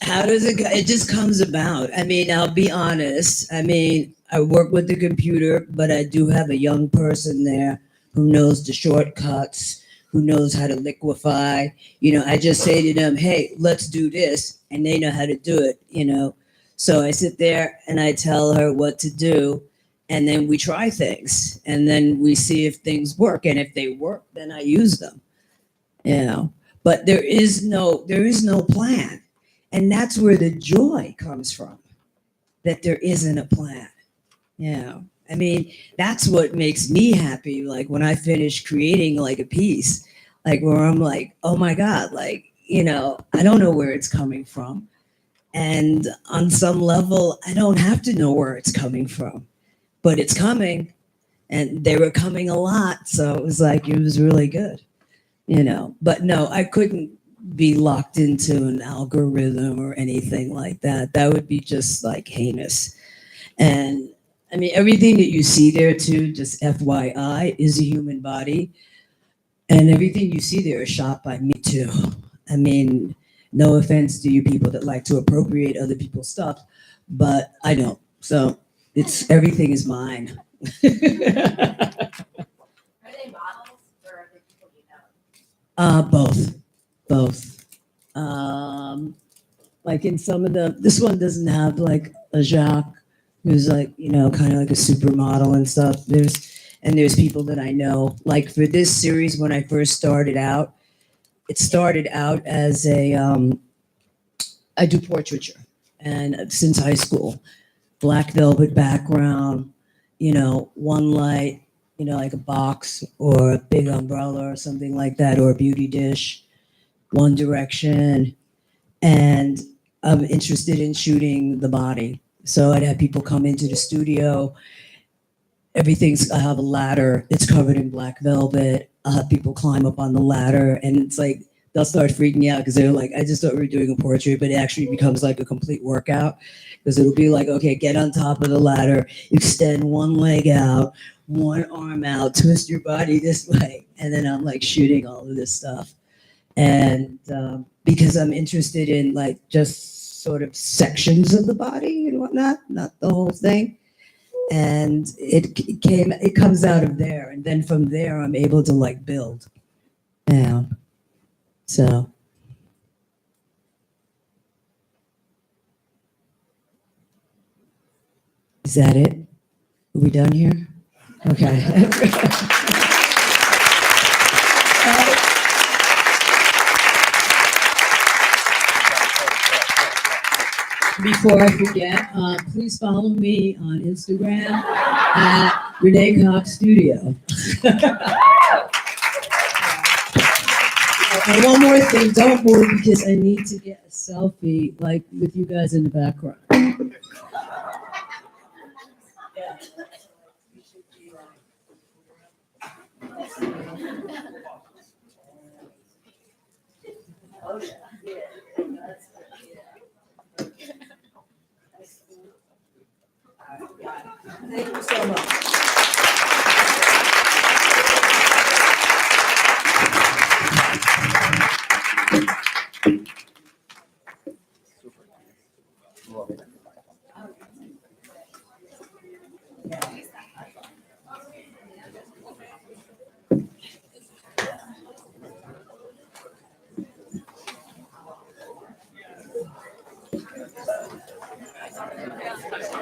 How does it go? It just comes about. I mean, I'll be honest. I mean, I work with the computer, but I do have a young person there who knows the shortcuts, who knows how to liquefy. You know, I just say to them, hey, let's do this. And they know how to do it, you know. So I sit there and I tell her what to do. And then we try things. And then we see if things work. And if they work, then I use them. You know, but there is no plan. And that's where the joy comes from, that there isn't a plan. You know, I mean, that's what makes me happy. Like when I finish creating like a piece, like where I'm like, oh my God, like, you know, I don't know where it's coming from. And on some level, I don't have to know where it's coming from, but it's coming, and they were coming a lot. So it was like, it was really good, you know, but no, I couldn't be locked into an algorithm or anything like that. That would be just like heinous. And I mean, everything that you see there too, just FYI, is a human body. And everything you see there is shot by me too. I mean, no offense to you people that like to appropriate other people's stuff, but I don't. So everything is mine. Are they models or are they people you know? Both. Like in some of this one doesn't have like a Jacques who's like, you know, kind of like a supermodel and stuff. There's people that I know. Like for this series, when I first started out, it started out as I do portraiture. and since high school, black velvet background, one light, like a box or a big umbrella or something like that, or a beauty dish, one direction. And I'm interested in shooting the body. So I'd have people come into the studio. I have a ladder. It's covered in black velvet. I'll have people climb up on the ladder, and it's like, they'll start freaking out because they're like, I just thought we were doing a portrait, but it actually becomes like a complete workout because it'll be like, okay, get on top of the ladder, extend one leg out, one arm out, twist your body this way. And then I'm like shooting all of this stuff. And because I'm interested in like just sort of sections of the body and whatnot, not the whole thing. And it comes out of there. And then from there, I'm able to like build. Yeah. So. Is that it? Are we done here? Okay. Before I forget, please follow me on Instagram at Renee Cox Studio. And one more thing, don't move because I need to get a selfie like with you guys in the background. Thank you so much.